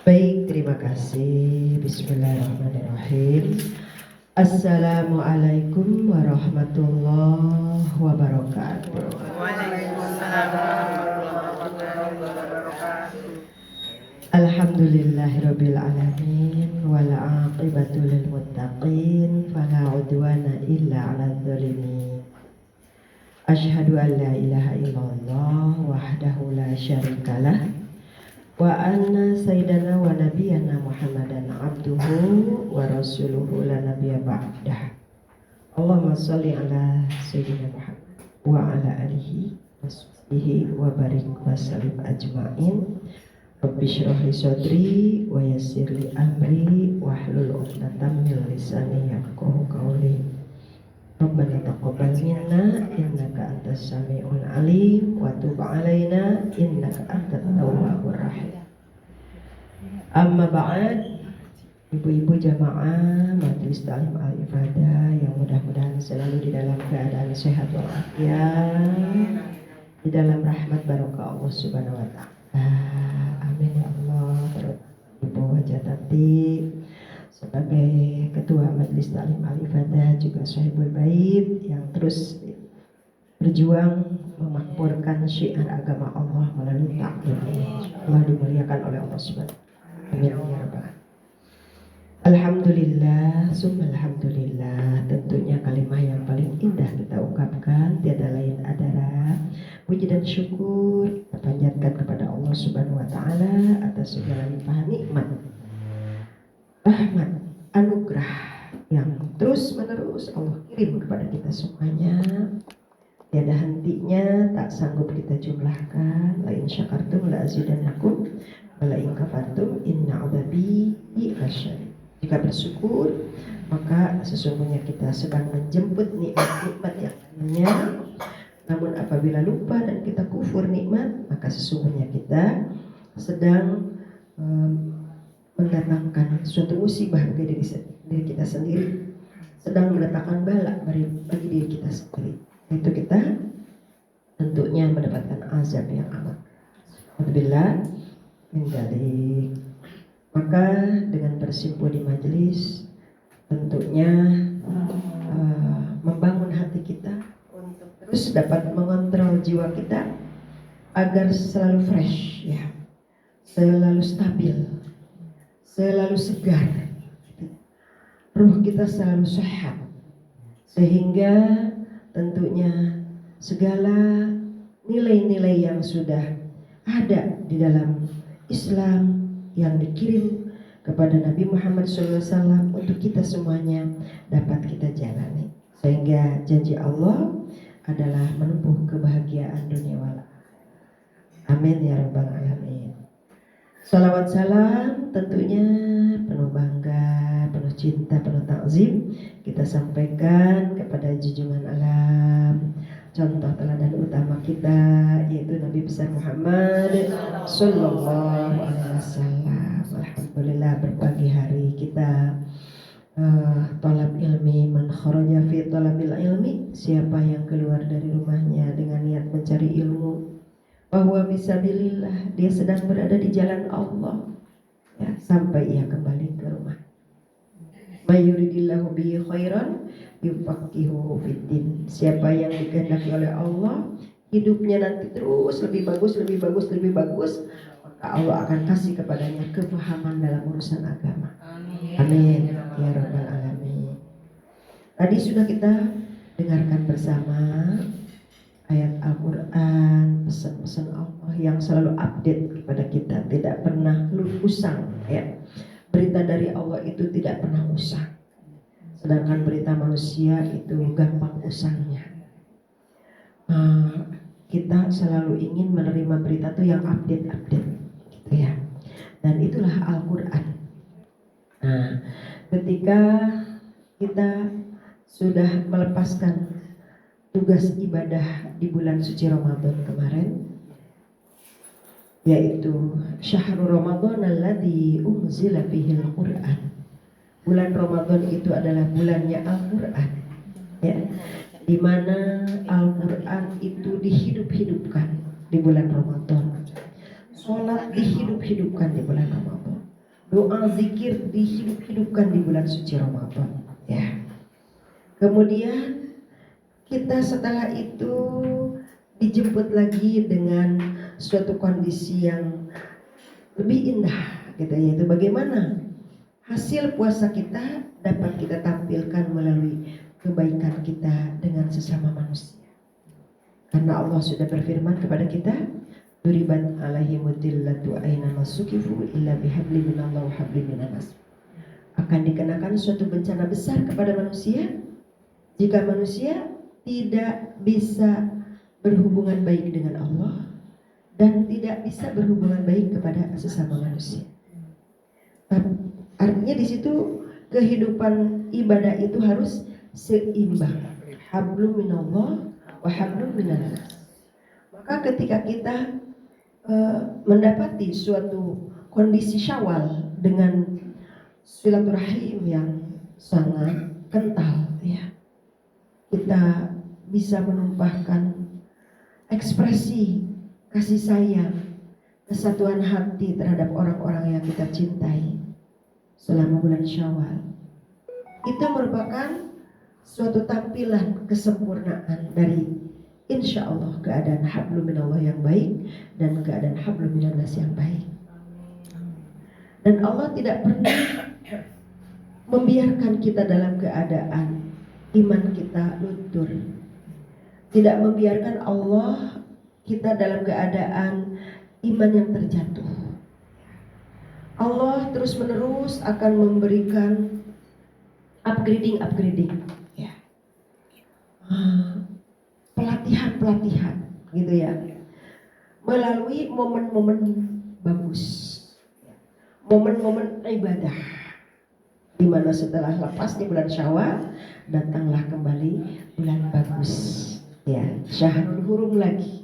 Baik, terima kasih. Bismillahirrahmanirrahim. Assalamualaikum warahmatullahi wabarakatuh. Waalaikumsalam warahmatullahi wabarakatuh. Alhamdulillahirabbil alamin wal aqibatu lil muttaqin fala udwana illa 'alal zalimin. Asyhadu an la ilaha illallah wahdahu la syarikalah wa anna sayyidana wa nabiyyana Muhammadan abduhu wa rasuluhu la nabiyya ba'dah. Allahumma sholli ala sayyidina Muhammad wa ala alihi wa sahbihi wa barik wa sallim ajma'in. Rabbi shrah li sadri wa yassir li amri wahlul 'uqdatam min lisani yafqahu qawli. Rabbana taqabbal minna innaka antas samiul alim wa tub alaina innaka antat tawwabur rahim. Amma ba'd, ibu-ibu jamaah majelis taklim al-ifadah yang mudah-mudahan selalu di dalam keadaan sehat walafiat, di dalam rahmat barokah Allah Subhanahu wa taala. Amin ya Allah. Ibu Wajah Tati sebagai ketua majelis taklim al-ifadah juga sahibul bait yang terus berjuang memakmurkan syiar agama Allah melalui taklim ini. Allah dimuliakan oleh Allah Subhanahu. Amin ya rabbal. Alhamdulillah, summa alhamdulillah. Tentunya kalimat yang paling indah kita ungkapkan tiada lain adalah puji dan syukur kita panjatkan kepada Allah Subhanahu wa taala atas segala limpahan nikmat, rahmat, anugerah yang terus menerus Allah kirim kepada kita semuanya. Tiada hentinya, tak sanggup kita jumlahkan. La in syakartum la azidannakum wa la in kafartum inna 'adzabi lasyadid. Jika bersyukur, maka sesungguhnya kita sedang menjemput nikmat-nikmat yang lainnya. Namun apabila lupa dan kita kufur nikmat, maka sesungguhnya kita sedang mendatangkan suatu musibah bagi diri kita sendiri, sedang mendatangkan bala bagi diri kita sendiri. Itu kita tentunya mendapatkan azab yang amat. Alhamdulillah min dzalik. Maka dengan bersimpuh di majelis tentunya membangun hati kita untuk terus dapat mengontrol jiwa kita agar selalu fresh, ya, selalu stabil, selalu segar, ruh kita selalu sehat, sehingga tentunya segala nilai-nilai yang sudah ada di dalam Islam yang dikirim kepada Nabi Muhammad SAW untuk kita semuanya dapat kita jalani, sehingga janji Allah adalah menempuh kebahagiaan dunia wal akhirah. Amin ya rabbal alamin. Salawat salam tentunya penuh bangga, penuh cinta, penuh takzim kita sampaikan kepada junjungan alam, contoh teladan utama kita, yaitu Nabi besar Muhammad Sallallahu Alaihi Wasallam. Alhamdulillah berpagi hari kita talab ilmi, man kharaja fi talabil ilmi, siapa yang keluar dari rumahnya dengan niat mencari ilmu, bahwa bisabilillah, dia sedang berada di jalan Allah, ya, sampai ia kembali ke rumah. Mayuridillahu bihi khairan yufaqihuhu fiddin. Siapa yang dikehendaki oleh Allah hidupnya nanti terus lebih bagus, lebih bagus, lebih bagus, maka Allah akan kasih kepadanya kefahaman dalam urusan agama. Amin ya rabbal alamin. Tadi sudah kita dengarkan bersama ayat Al-Quran, pesan-pesan Allah yang selalu update kepada kita, tidak pernah usang, ya. Berita dari Allah itu tidak pernah usang, sedangkan berita manusia itu gampang usangnya. Kita selalu ingin menerima berita itu yang update-update, gitu ya. Dan itulah Al-Quran. Nah, ketika kita sudah melepaskan tugas ibadah di bulan suci Ramadan kemarin, yaitu syahrul Ramadan alladzi unzila fihi al-Qur'an. Bulan Ramadan itu adalah bulannya Al-Quran, ya, di mana Al-Quran itu dihidup-hidupkan di bulan Ramadan. Sholat dihidup-hidupkan di bulan Ramadan. Doa zikir dihidup-hidupkan di bulan suci Ramadan, ya. Kemudian kita setelah itu dijemput lagi dengan suatu kondisi yang lebih indah, gitu, yaitu bagaimana hasil puasa kita dapat kita tampilkan melalui kebaikan kita dengan sesama manusia. Karena Allah sudah berfirman kepada kita, duribat alaihimud dillatu aina masukifu illa bihabli minallah wa habli minan nas. Akan dikenakan suatu bencana besar kepada manusia jika manusia tidak bisa berhubungan baik dengan Allah dan tidak bisa berhubungan baik kepada sesama manusia. Artinya di situ kehidupan ibadah itu harus seimbang. Hablum minallah wa hablum minan nas. Maka ketika kita mendapati suatu kondisi Syawal dengan silaturahim yang sangat kental, ya, kita bisa menumpahkan ekspresi kasih sayang, kesatuan hati terhadap orang-orang yang kita cintai selama bulan Syawal. Itu merupakan suatu tampilan kesempurnaan dari insya Allah keadaan hablum minallah yang baik dan keadaan hablum minan nas yang baik. Dan Allah tidak pernah membiarkan kita dalam keadaan iman kita luntur. Tidak membiarkan Allah kita dalam keadaan iman yang terjatuh. Allah terus menerus akan memberikan upgrading, ya. Pelatihan, gitu ya, melalui momen-momen bagus, momen-momen ibadah, di mana setelah lepas di bulan Syawal datanglah kembali bulan bagus, ya, syahrul hurum lagi.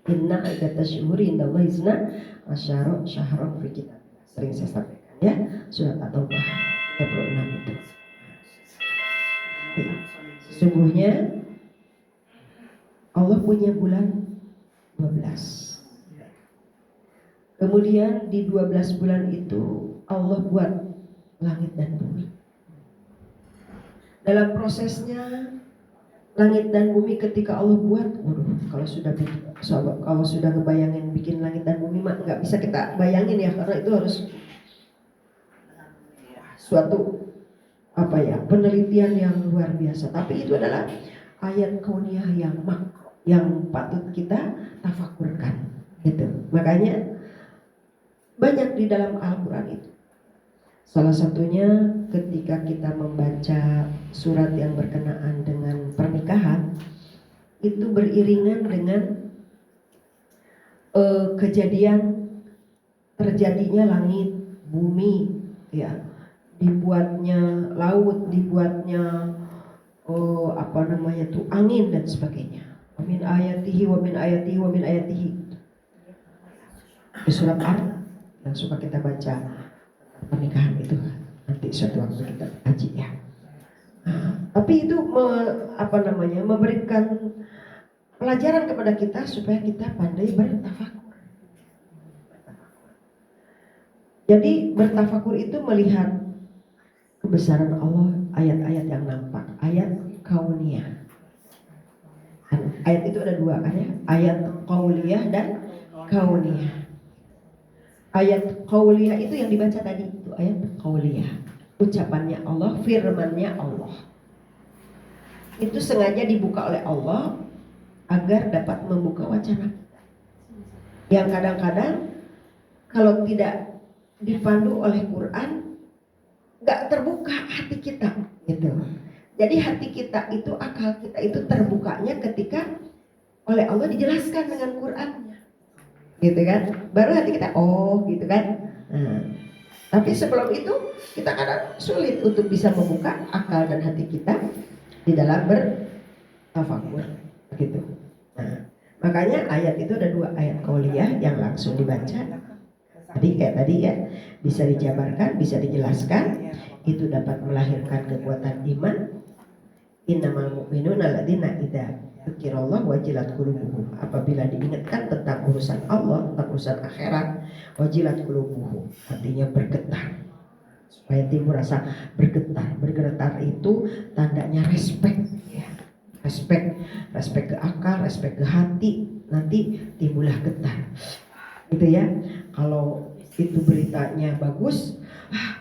Inna iddatasyuhuri indallahi isna asyara syahran fi kitab. Sering saya sampaikan, ya, surat At-Taubah 36 itu. Sesungguhnya Allah punya bulan 12. Kemudian di 12 bulan itu Allah buat langit dan bumi. Dalam prosesnya langit dan bumi ketika Allah buat, kalau sudah ngebayangin bikin langit dan bumi mah nggak bisa kita bayangin, ya, karena itu harus suatu penelitian yang luar biasa. Tapi itu adalah ayat kauniyah yang patut kita tafakurkan, gitu. Makanya banyak di dalam Al-Quran itu. Salah satunya ketika kita membaca surat yang berkenaan dengan pernikahan, itu beriringan dengan kejadian terjadinya langit, bumi, ya, dibuatnya laut, dibuatnya angin dan sebagainya. Wa min ayatihi wa min ayatihi wa min ayatihi. Di surat Ar yang suka kita baca pernikahan itu, nanti suatu waktu kita kaji, ya. Tapi itu memberikan pelajaran kepada kita supaya kita pandai bertafakur. Jadi bertafakur itu melihat kebesaran Allah, ayat-ayat yang nampak, ayat kauniyah. Ayat itu ada dua, kan, ya? Ayat kauliyah dan kauniyah. Ayat qauliyah itu yang dibaca tadi, itu ayat qauliyah. Ucapannya Allah, firmannya Allah. Itu sengaja dibuka oleh Allah agar dapat membuka wacana kita. Yang kadang-kadang kalau tidak dipandu oleh Quran, gak terbuka hati kita, gitu. Jadi hati kita itu, akal kita itu terbukanya ketika oleh Allah dijelaskan dengan Qurannya, gitu kan, baru hati kita gitu kan. Tapi sebelum itu kita kadang sulit untuk bisa membuka akal dan hati kita di dalam bertafakur, gitu. Makanya ayat itu ada dua, ayat qauliyah yang langsung dibaca tadi ya, bisa dijabarkan, bisa dijelaskan, itu dapat melahirkan kekuatan iman. Innamal mu'minuna alladzina idza dzikirallah wajilat qulubuhum. Apabila diingatkan tentang urusan Allah, tentang urusan akhirat, wajilat qulubuhum, artinya bergetar. Supaya timbul rasa bergetar. Bergetar itu tandanya respect, ya. Respect ke akal, respect ke hati, nanti timbullah getar. Gitu ya. Kalau itu beritanya bagus,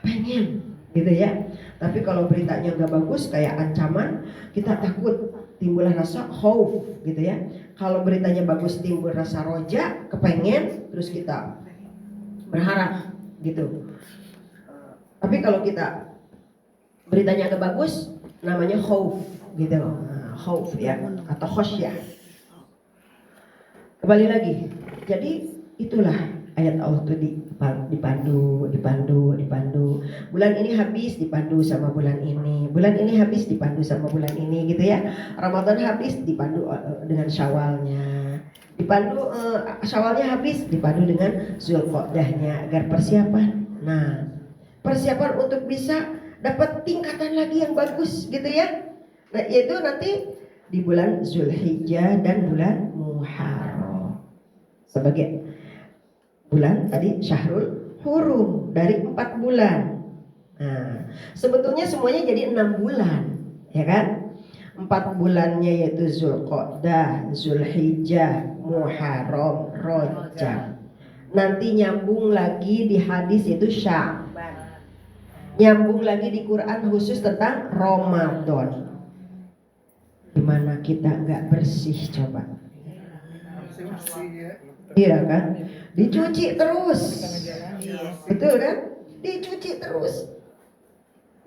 pengen, gitu ya. Tapi kalau beritanya nggak bagus, kayak ancaman, kita takut, timbullah rasa khauf, gitu ya. Kalau beritanya bagus, timbul rasa roja, kepengen, terus kita berharap, gitu. Tapi kalau kita beritanya agak bagus, namanya khauf, gitu. Khauf ya, atau khosyah. Kembali lagi. Jadi itulah ayat Allah itu dipandu. Bulan ini habis dipandu sama bulan ini. Bulan ini habis dipandu sama bulan ini, gitu ya. Ramadan habis dipandu dengan Syawalnya. Dipandu Syawalnya habis dipandu dengan Zulqa'dahnya agar persiapan. Nah, persiapan untuk bisa dapat tingkatan lagi yang bagus, gitu ya. Nah, yaitu nanti di bulan Zulhijjah dan bulan Muharram sebagai bulan tadi Syahrul Hurum dari 4 bulan. Nah, sebetulnya semuanya jadi 6 bulan, ya kan? 4 bulannya yaitu Zulqa'dah, Zulhijjah, Muharram, Rajab. Nanti nyambung lagi di hadis itu Sya'ban. Nyambung lagi di Quran khusus tentang Ramadan. Gimana kita nggak bersih coba? Iya kan? Dicuci terus, betul kan? Dicuci terus,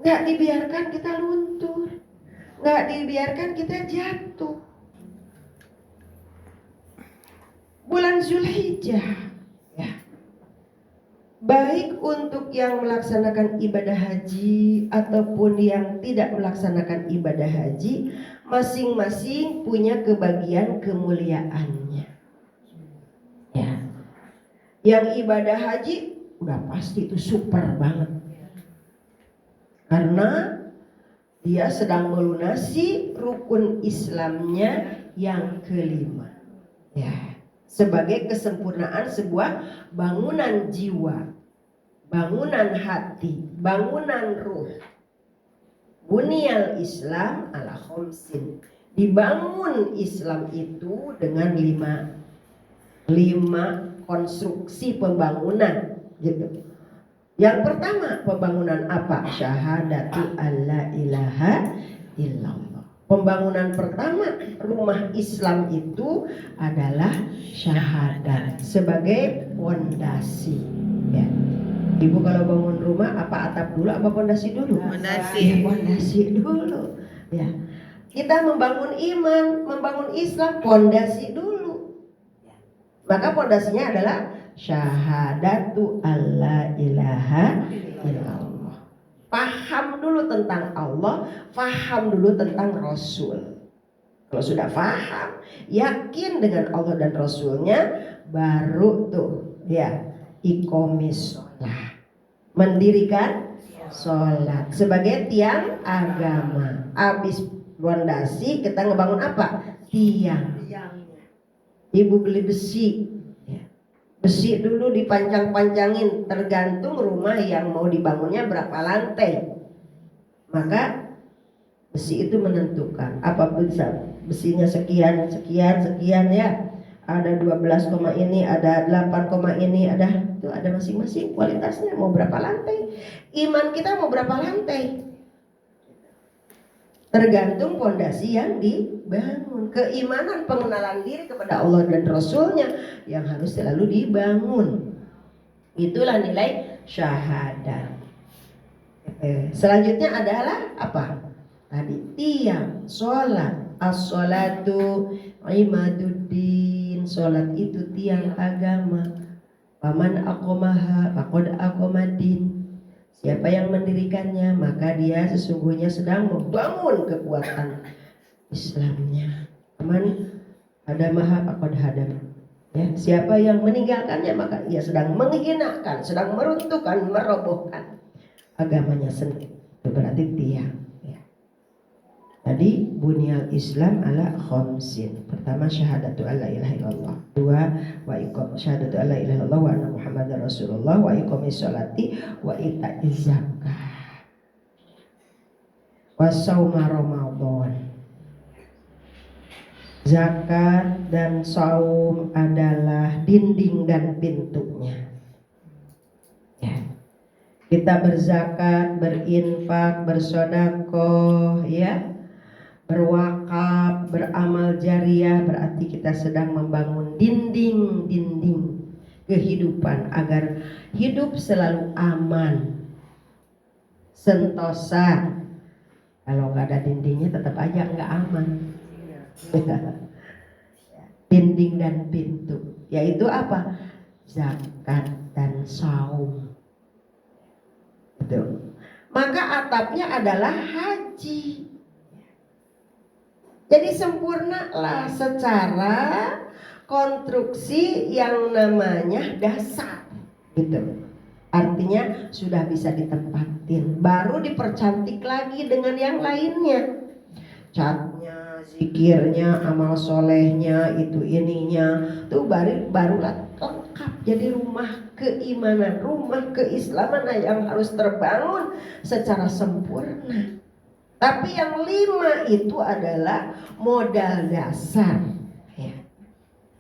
nggak dibiarkan kita luntur, nggak dibiarkan kita jatuh. Bulan Zulhijjah, ya, baik untuk yang melaksanakan ibadah haji ataupun yang tidak melaksanakan ibadah haji, masing-masing punya kebagian kemuliaannya. Ya. Yang ibadah haji udah pasti itu super banget. Karena dia sedang melunasi rukun Islamnya yang kelima. Ya. Sebagai kesempurnaan sebuah bangunan jiwa, bangunan hati, bangunan ruh. Bunyal Islam ala khamsin. Dibangun Islam itu dengan lima konstruksi pembangunan, gitu. Yang pertama, pembangunan apa? Syahadatu alla ilaha illallah. Pembangunan pertama rumah Islam itu adalah syahadat sebagai pondasi, ya. Ibu kalau bangun rumah apa atap dulu apa pondasi dulu? Pondasi. Ya, pondasi dulu. Ya. Kita membangun iman, membangun Islam, pondasi dulu. Maka pondasinya adalah syahadatu alla ilaha illallah. Paham dulu tentang Allah, paham dulu tentang Rasul. Kalau sudah paham, yakin dengan Allah dan Rasulnya, baru tuh ya iqomis sholat, mendirikan sholat sebagai tiang agama. Habis fondasi kita ngebangun apa? Tiang. Ibu beli besi, ya. Besi dulu dipanjang-panjangin, tergantung rumah yang mau dibangunnya berapa lantai. Maka besi itu menentukan apa besinya sekian ya. Ada 12, ini, ada 8, ini, ada masing-masing kualitasnya mau berapa lantai. Iman kita mau berapa lantai? Tergantung pondasi yang dibangun. Keimanan, pengenalan diri kepada Allah dan Rasulnya yang harus selalu dibangun. Itulah nilai syahadat. Selanjutnya adalah apa? Tadi tiang, sholat. As-sholatu imaduddin. Sholat itu tiang agama. Faman aqomaha faqad aqomadin. Siapa yang mendirikannya, maka dia sesungguhnya sedang membangun kekuatan Islamnya. Faman hadamaha faqad hadam. Ya, siapa yang meninggalkannya, maka ia sedang menghinakan, sedang meruntuhkan, merobohkan agamanya sendiri. Itu berarti tiang. Ya. Tadi bunyal Islam ala khamsin. Pertama syahadatu alla ilaha illallah. Dua wa iqam syahadatu alla ilaha illallah wa anna muhammadar rasulullah wa iqamis sholati wa ita'iz zakah. Wa shauma ramadan. Zakat dan saum adalah dinding dan pintunya. Ya. Kita berzakat, berinfak, bersedekah, ya, berwakaf, beramal jariah, berarti kita sedang membangun dinding-dinding kehidupan agar hidup selalu aman, sentosa. Kalau nggak ada dindingnya tetap aja nggak aman. Dinding dan pintu, yaitu apa? Zakat dan saum. Betul. Maka atapnya adalah haji. Jadi sempurnalah secara konstruksi yang namanya dasar, gitu. Artinya sudah bisa ditempatin, baru dipercantik lagi dengan yang lainnya. Catnya, zikirnya, amal solehnya, itu ininya, tuh barulah lengkap. Jadi rumah keimanan, rumah keislaman yang harus terbangun secara sempurna. Tapi yang 5 itu adalah modal dasar, ya,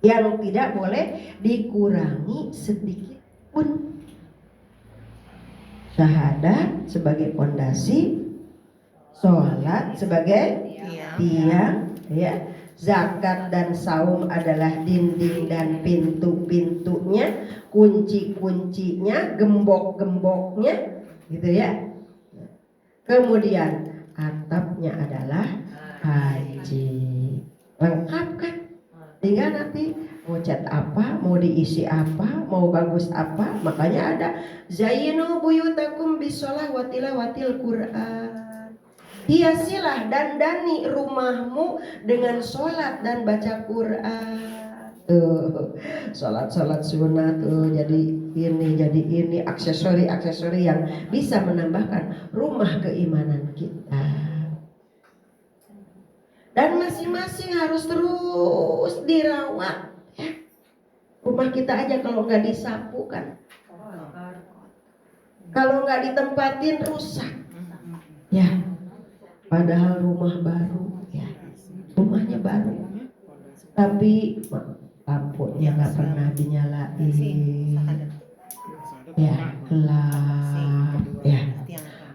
yang tidak boleh dikurangi sedikit pun. Syahadat sebagai pondasi, sholat sebagai tiang, ya. Zakat dan saum adalah dinding dan pintu-pintunya, kunci-kuncinya, gembok-gemboknya, gitu ya. Kemudian atapnya adalah haji. Lengkap kan? Tinggal nanti mau cat apa, mau diisi apa, mau bagus apa. Makanya ada zayyinu buyutakum bisolah wa tilawatil Qur'an. Hiasilah, dandani rumahmu dengan sholat dan baca Quran. Tuh, sholat sunat tuh jadi ini aksesori yang bisa menambahkan rumah keimanan kita. Dan masing-masing harus terus dirawat, ya. Rumah kita aja kalau nggak disapu kan, kalau nggak ditempatin rusak, ya. Padahal rumah baru, ya, rumahnya baru, tapi lampunya nggak pernah dinyalain, ya, gelap, ya,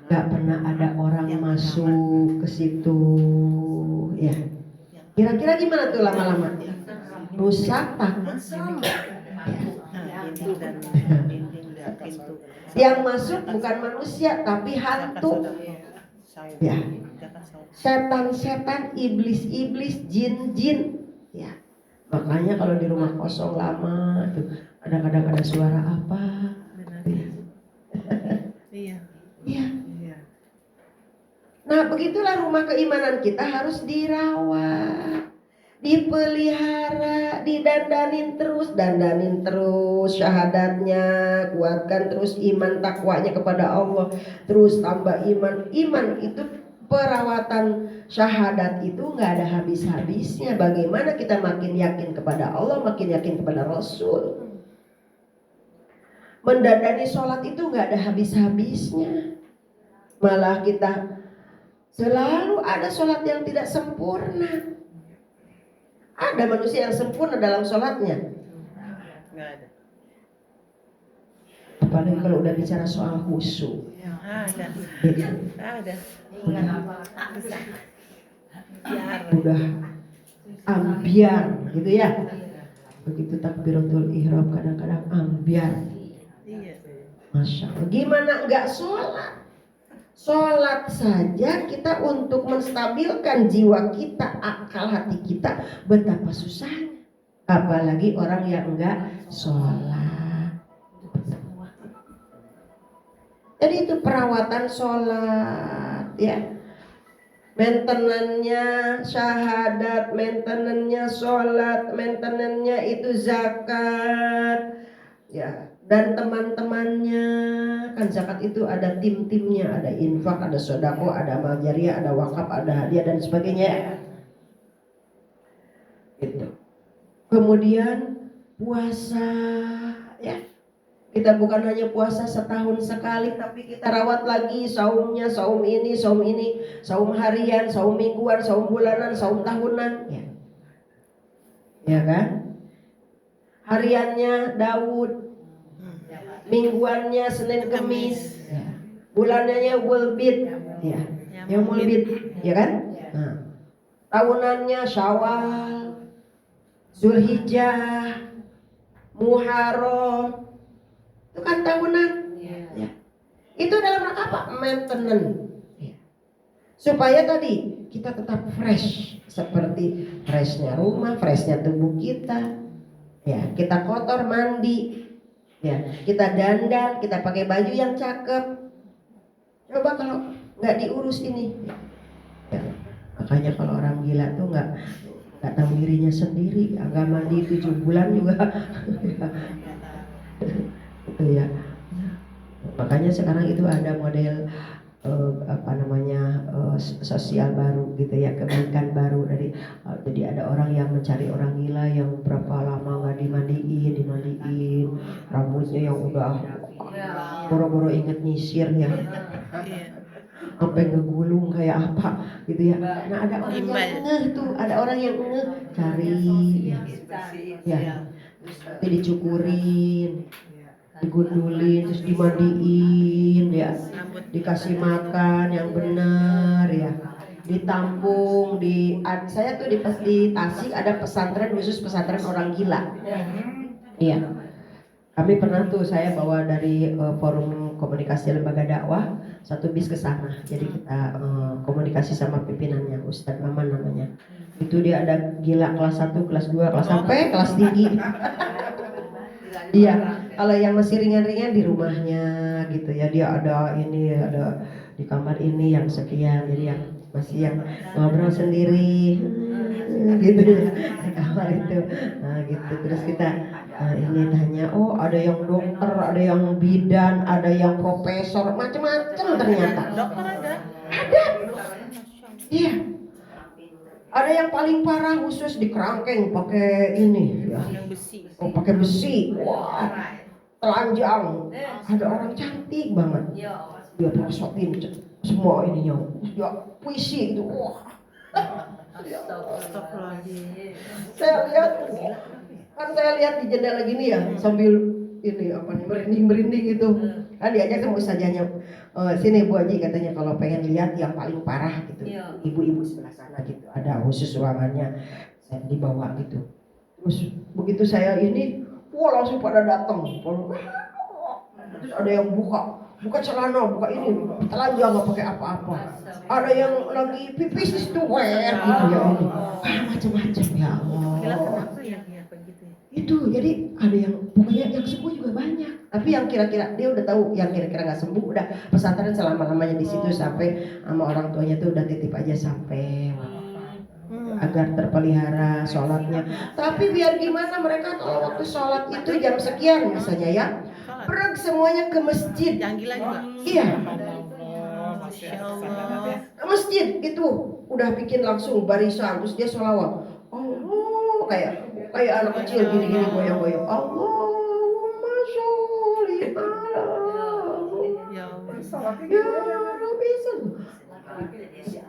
nggak pernah ada orang masuk ke situ, ya. Kira-kira gimana tuh lama-lama? Rusak takut sama, ya. Yang masuk bukan manusia tapi hantu, ya. Setan-setan, iblis-iblis, jin-jin, ya. Makanya kalau di rumah kosong lama tuh kadang-kadang ada suara apa? Iya. Iya. Nah, begitulah rumah keimanan kita harus dirawat, dipelihara, dandanin terus syahadatnya, kuatkan terus iman takwanya kepada Allah, terus tambah iman itu. Perawatan syahadat itu nggak ada habis-habisnya. Bagaimana kita makin yakin kepada Allah, makin yakin kepada Rasul. Mendandani sholat itu nggak ada habis-habisnya. Malah kita selalu ada sholat yang tidak sempurna. Ada manusia yang sempurna dalam sholatnya? Nggak ada. Apalagi kalau udah bicara soal khusyuk. Ada. Udah ambiar gitu ya. Begitu takbiratul ihram kadang-kadang ambiar. Masya Allah. Gimana enggak sholat? Sholat saja kita untuk menstabilkan jiwa kita, akal hati kita, betapa susahnya. Apalagi orang yang enggak sholat. Jadi itu perawatan sholat, ya. Maintenance-nya syahadat, maintenance-nya sholat, maintenance-nya itu zakat, ya. Dan teman-temannya Kan zakat itu ada tim-timnya, ada infak, ada sodako, ada amal jariah, ada wakaf, ada hadiah dan sebagainya. Gitu. Kemudian puasa, ya. Kita bukan hanya puasa setahun sekali, tapi kita rawat lagi saumnya, saum ini, saum harian, saum mingguan, saum bulanan, saum tahunan, ya. Ya kan? Hariannya Daud, mingguannya Senin Kemis, ya. Bulanannya Wulbid, ya. Yang Wulbid, ya kan? Nah. Tahunannya Syawal, Zulhijjah, Muharram. Itu kan tahunan, ya. Itu dalam rangka apa? Maintenance, ya. Supaya tadi kita tetap fresh, seperti freshnya rumah, freshnya tubuh kita, ya. Kita kotor mandi, ya. Kita dandan, kita pakai baju yang cakep. Coba kalau nggak diurus ini, ya. Makanya kalau orang gila tuh nggak tahu dirinya sendiri, nggak mandi 7 bulan juga. Itu ya. Makanya sekarang itu ada model sosial baru gitu ya, kebaikan baru dari jadi ada orang yang mencari orang gila yang berapa lama nggak dimandiin, rambutnya yang udah boro-boro inget nyisir ya, sampai ngegulung kayak apa gitu ya. Nah ada orang yang ngeh tuh, ada orang yang ngeh cari ya, nanti dicukurin, digundulin, terus dimandiin ya, dikasih makan yang benar ya, ditampung saya tuh di Tasik ada pesantren khusus pesantren orang gila. Iya. Kami pernah tuh saya bawa dari forum komunikasi lembaga dakwah satu bis ke sana. Jadi kita komunikasi sama pimpinannya, Ustadz Maman namanya. Itu dia ada gila kelas 1, kelas 2, kelas sampai kelas tinggi. Iya, kalau yang masih ringan-ringan di rumahnya gitu ya, dia ada di kamar ini yang sekian, jadi yang masih yang ngobrol sendiri gitu ya, di kamar itu. Nah gitu, terus kita ini tanya, oh ada yang dokter, ada yang bidan, ada yang profesor, macam-macam ternyata. Dokter ada? Iya. Ada yang paling parah khusus di kerangkeng pakai ini ya. Oh, pakai besi. Wah. Telanjang. Ada orang cantik banget. Dia pasokin semua ininya. Dia puisi gitu. Wah. Saya lihat di jendela gini ya, sambil ini merinding gitu. Kan diajak sama ustazahnya, sini Bu Haji katanya kalau pengen lihat yang paling parah gitu, ibu-ibu sebelah sana gitu, ada khusus ruangannya, saya dibawa gitu. Terus begitu saya ini, wah langsung pada datang. Terus ada yang buka celana, buka ini, telanjang nggak pakai apa-apa. Ada yang lagi pipis di situ, gitu ya ini, macam-macam ya Allah. Itu jadi ada yang pokoknya yang sembuh juga banyak, tapi yang kira-kira dia udah tahu yang kira-kira nggak sembuh udah pesantren selama-lamanya di situ sampai sama orang tuanya tuh udah titip aja sampai agar terpelihara sholatnya. Tapi biar gimana mereka kalau waktu sholat itu jam sekian misalnya ya, pergi semuanya ke masjid. Yang gila juga. Iya. Ke masjid itu udah bikin langsung barisan terus dia sholawat. Oh kayak anak kecil gini-gini goyang-goyang. Allahumma sholli ala ya Rabbi.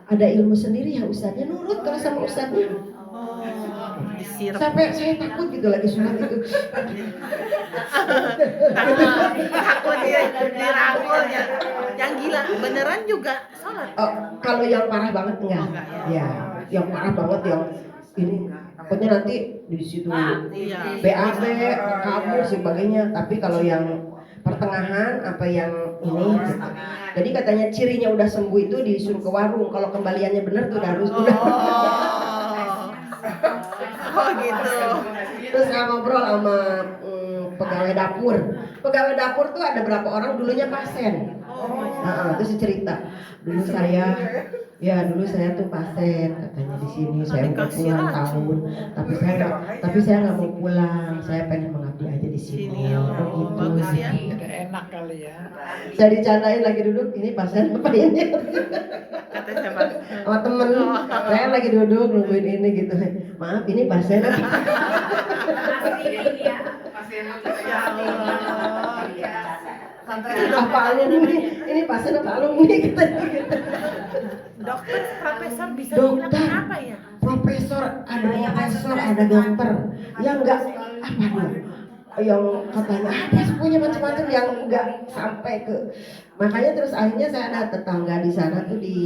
Ada ilmu sendiri ya ustadznya, nurut kalau sama ustadznya. Sampai saya takut gitu lagi sholat itu. Takut dia dirangkul ya. Yang gila beneran juga sholat. Kalau yang parah banget enggak. Ya, yang parah banget yang ini takutnya nanti di situ BAB, kabur sebagainya. Tapi kalau yang pertengahan apa yang ini gitu. Jadi katanya cirinya udah sembuh itu disuruh ke warung. Kalau kembaliannya benar tuh harus udah. Oh gitu. Terus ngobrol sama pegawai dapur. Pegawai dapur tuh ada berapa orang dulunya pasien. Terus cerita. Dulu saya tuh pasien katanya di sini saya udah puluhan tahun. Tapi saya nggak mau pulang. Saya pengen mengabdi aja di sini. Gitu. enak kali ya. Saya dicandain lagi duduk, ini pasien apa ini? Kata siapa? Sama temen, saya lagi duduk nungguin ini gitu. Maaf, ini pasien apa? Ya Allah. Apa alumni? Ini pasien apa alumni? Katanya gitu. Dokter, profesor bisa Dokter. bilang apa ya? Profesor, ada dokter yang enggak apa dong? Yang katanya ada punya macam-macam yang enggak sampai ke, makanya terus akhirnya saya ada tetangga di sana tuh di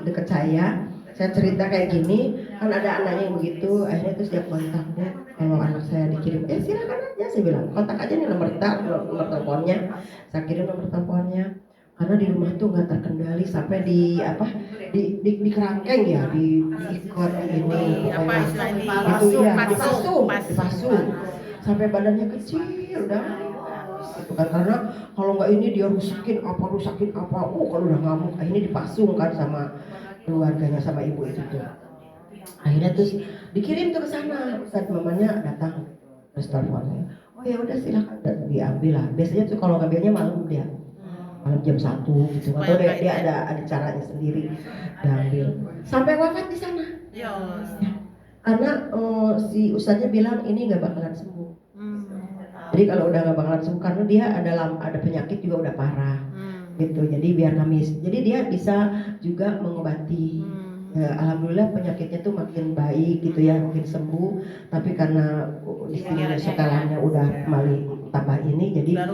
dekat saya cerita kayak gini, kan ada anaknya yang begitu, akhirnya terus dia kontak, Bu, kalau anak saya dikirim, silakan aja, saya bilang kontak aja nih nomor teleponnya, saya kirim nomor teleponnya. Karena di rumah tuh nggak terkendali sampai di apa di kerangkeng ya, diikut ini Apa istilahnya? itu ya, Pasung. dipasung sampai badannya kecil udah itu kan, karena kalau nggak ini dia rusakin apa kalau udah ngamuk ini dipasung kan sama keluarganya, sama ibu itu tuh. Akhirnya terus dikirim tuh ke sana, Ustaz, mamanya datang terus teleponnya, oh ya udah silakan, dan diambil lah. Biasanya tuh kalau ngambilnya malam jam 1 gitu, atau dia ada caranya sendiri diambil sampai wafat di sana. Ya. Karena si ustadznya bilang ini nggak bakalan sembuh. Jadi kalau udah nggak bakalan sembuh karena dia ada penyakit juga udah parah gitu. Jadi biar namis. Jadi dia bisa juga mengobati. Ya, alhamdulillah penyakitnya tuh makin baik gitu ya, makin sembuh. Tapi karena istilahnya setelannya udah kembali tambah ini, jadi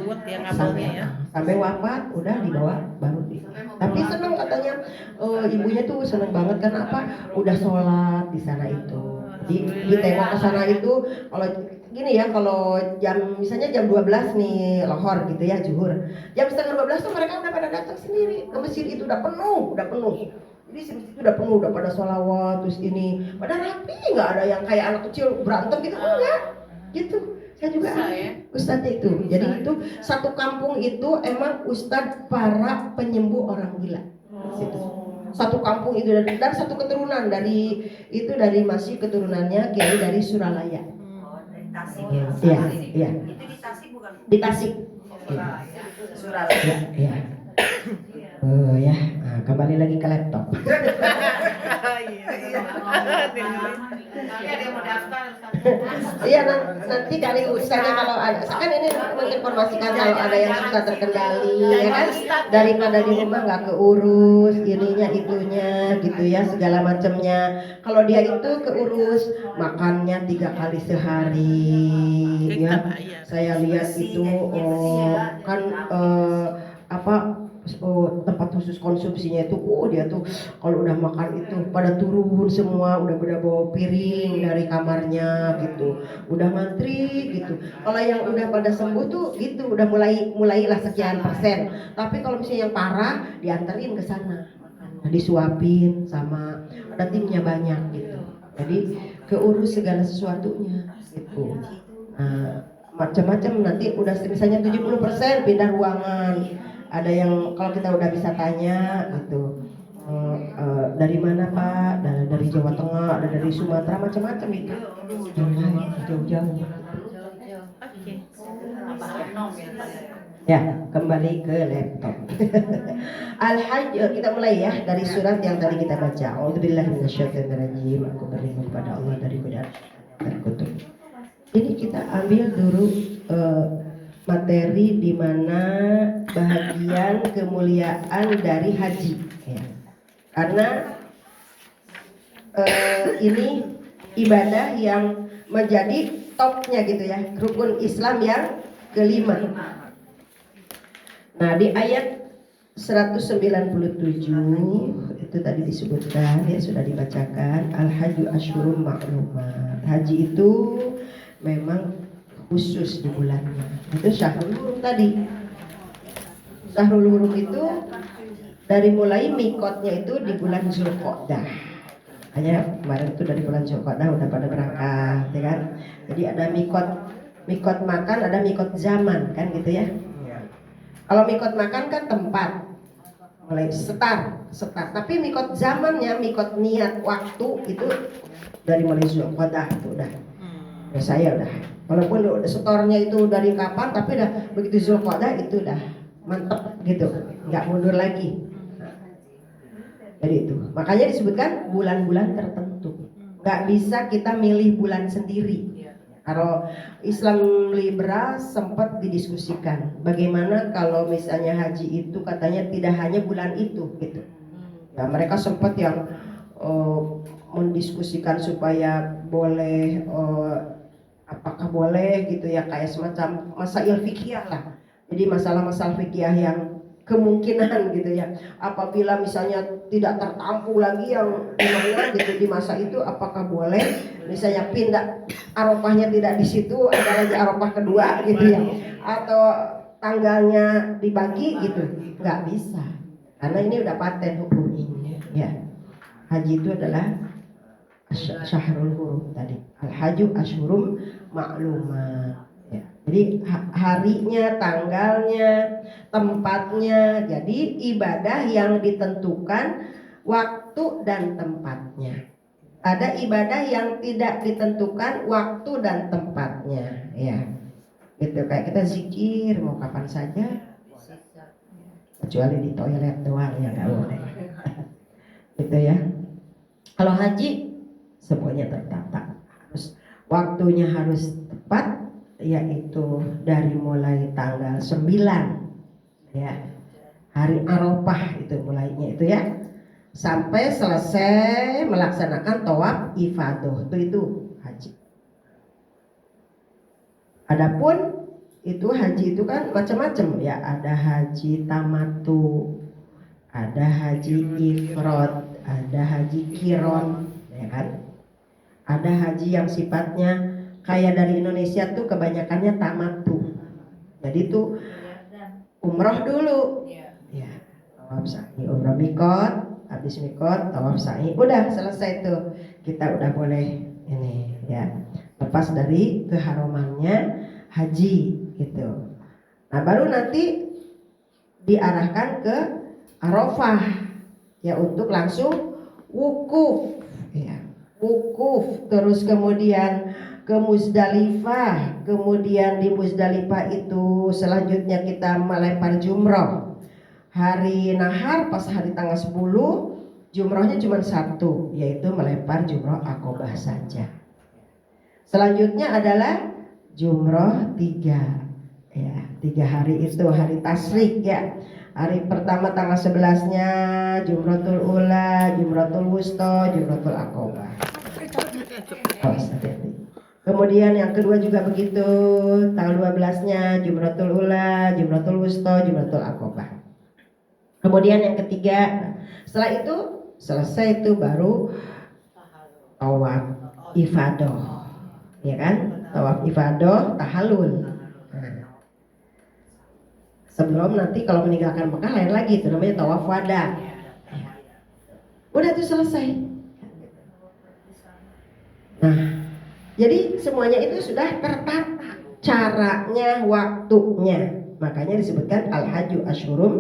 sampai wafat udah dibawa baru di. Tapi seneng katanya, ibunya tuh seneng banget kan apa, udah sholat di sana itu. Ditengok ke sana itu, kalau gini ya, kalau misalnya jam 12 nih lohor gitu ya, zuhur, jam setengah 12 tuh mereka udah pada datang sendiri ke masjid itu, udah penuh. Jadi masjid itu udah penuh, udah pada sholawat, terus ini pada rapi, nggak ada yang kayak anak kecil berantem gitu, enggak gitu. Saya juga ustadznya itu. Jadi itu satu kampung itu emang ustadz para penyembuh orang gila. Satu kampung itu, dan satu keturunan dari masih keturunannya kiai dari Suralaya. Tasik ya. Iya. Itu di Tasik bukan? Di Tasik. Suralaya. Iya. Oh ya, nah, kembali lagi ke laptop. Iya, nanti kali usahanya kalau ada, kan ini menginformasikan kalau ada yang suka terkendali, ya kan, daripada di rumah nggak keurus, ininya itunya, gitu ya, segala macamnya. Kalau dia itu keurus, makannya 3 kali sehari, ya. Saya lihat itu, kan tempat khusus konsumsinya itu, dia tuh kalau udah makan itu pada turun semua, udah bawa piring dari kamarnya gitu, udah ngantri gitu. Kalau yang udah pada sembuh tuh gitu, udah mulailah sekian persen. Tapi kalau misalnya yang parah dianterin ke sana, disuapin sama ada timnya banyak gitu. Jadi keurus segala sesuatunya gitu. Nah, macam-macam, nanti udah misalnya 70% pindah ruangan. Ada yang kalau kita udah bisa tanya gitu, dari mana Pak? Dari Jawa Tengah, ada dari Sumatera, macam-macam itu. Jauh-jauh. Ya, kembali ke laptop. Al-Hajj, kita mulai ya dari surat yang tadi kita baca. A'udzubillahi minasyaitonirrajim. Aku berlindung kepada Allah dari godaan dan kutuk. Ini kita ambil dulu materi di mana bahagian kemuliaan dari haji, ya. Karena ini ibadah yang menjadi topnya gitu ya, rukun Islam yang kelima. Nah, di ayat 197 itu tadi disebutkan, ya sudah dibacakan, al-hajju asyhurun ma'lumat. Haji itu memang khusus di bulannya. Itu Syahrul Hurum tadi. Syahrul Hurum itu dari mulai mikotnya itu di bulan Zulqa'dah. Hanya kemarin itu dari bulan Zulqa'dah udah pada berangkat, ya kan? Jadi ada mikot makan, ada mikot zaman, kan gitu ya. Kalau mikot makan kan tempat, mulai setar. Tapi mikot zamannya, mikot niat waktu itu dari mulai Zulqa'dah itu udah. Ya saya udah, walaupun setornya itu dari kapan, tapi udah begitu Zulqa'dah itu udah mantep gitu, nggak mundur lagi. Jadi itu, makanya disebutkan bulan-bulan tertentu. Nggak bisa kita milih bulan sendiri. Kalau Islam liberal sempat didiskusikan, bagaimana kalau misalnya haji itu katanya tidak hanya bulan itu gitu. Ya, mereka sempat yang mendiskusikan supaya boleh apakah boleh gitu ya, kayak semacam masail fikih lah. Jadi masalah-masalah fikih yang kemungkinan gitu ya, apabila misalnya tidak tertampung lagi yang dimana gitu di masa itu, apakah boleh misalnya pindah Arafahnya tidak di situ, ada lagi Arafah kedua gitu ya, atau tanggalnya dibagi gitu, nggak bisa karena ini udah paten hukum ini ya. Haji itu adalah syahrul hurum tadi, al-haju asyhurum ma'lumat ya. Jadi harinya, tanggalnya, tempatnya, jadi ibadah yang ditentukan waktu dan tempatnya. Ada ibadah yang tidak ditentukan waktu dan tempatnya ya. Gitu, kayak kita zikir mau kapan saja kecuali di toilet doang ya nggak boleh. Gitu ya. Kalau haji semuanya tertata, harus waktunya harus tepat, yaitu dari mulai tanggal 9 ya, hari Arafah itu mulainya itu ya, sampai selesai melaksanakan tawaf ifadah, itu haji. Adapun itu haji itu kan macam-macam ya, ada haji tamattu, ada haji ifrad, ada haji kiron ya kan. Ada haji yang sifatnya kayak dari Indonesia tuh kebanyakannya tamattu. Jadi tuh umroh dulu ya, tawaf sa'i, umroh mikot, habis mikot tawaf sa'i, udah selesai tuh, kita udah boleh ini ya, lepas dari keharumannya haji gitu. Nah baru nanti diarahkan ke Arafah ya, untuk langsung wukuf ya, wukuf, terus kemudian ke Muzdalifah, kemudian di Muzdalifah itu selanjutnya kita melempar jumroh. Hari nahar pas hari tanggal 10 jumrohnya cuma satu, yaitu melempar jumroh akobah saja. Selanjutnya adalah jumroh 3 ya, 3 hari itu hari tasyrik ya. Hari pertama tanggal 11-nya jumratul ula, jumratul wusta, jumratul akobah. Kemudian yang kedua juga begitu, tanggal 12-nya jumratul ula, jumratul wusta, jumratul akobah. Kemudian yang ketiga, setelah itu selesai itu baru tawaf ifadah, ya kan? Tawaf ifadah, tahallul. Sebelum nanti kalau meninggalkan Mekah lain lagi, itu namanya tawaf wada. Udah tuh selesai. Nah, jadi semuanya itu sudah tertata caranya, waktunya. Makanya disebutkan al-haju asyhurum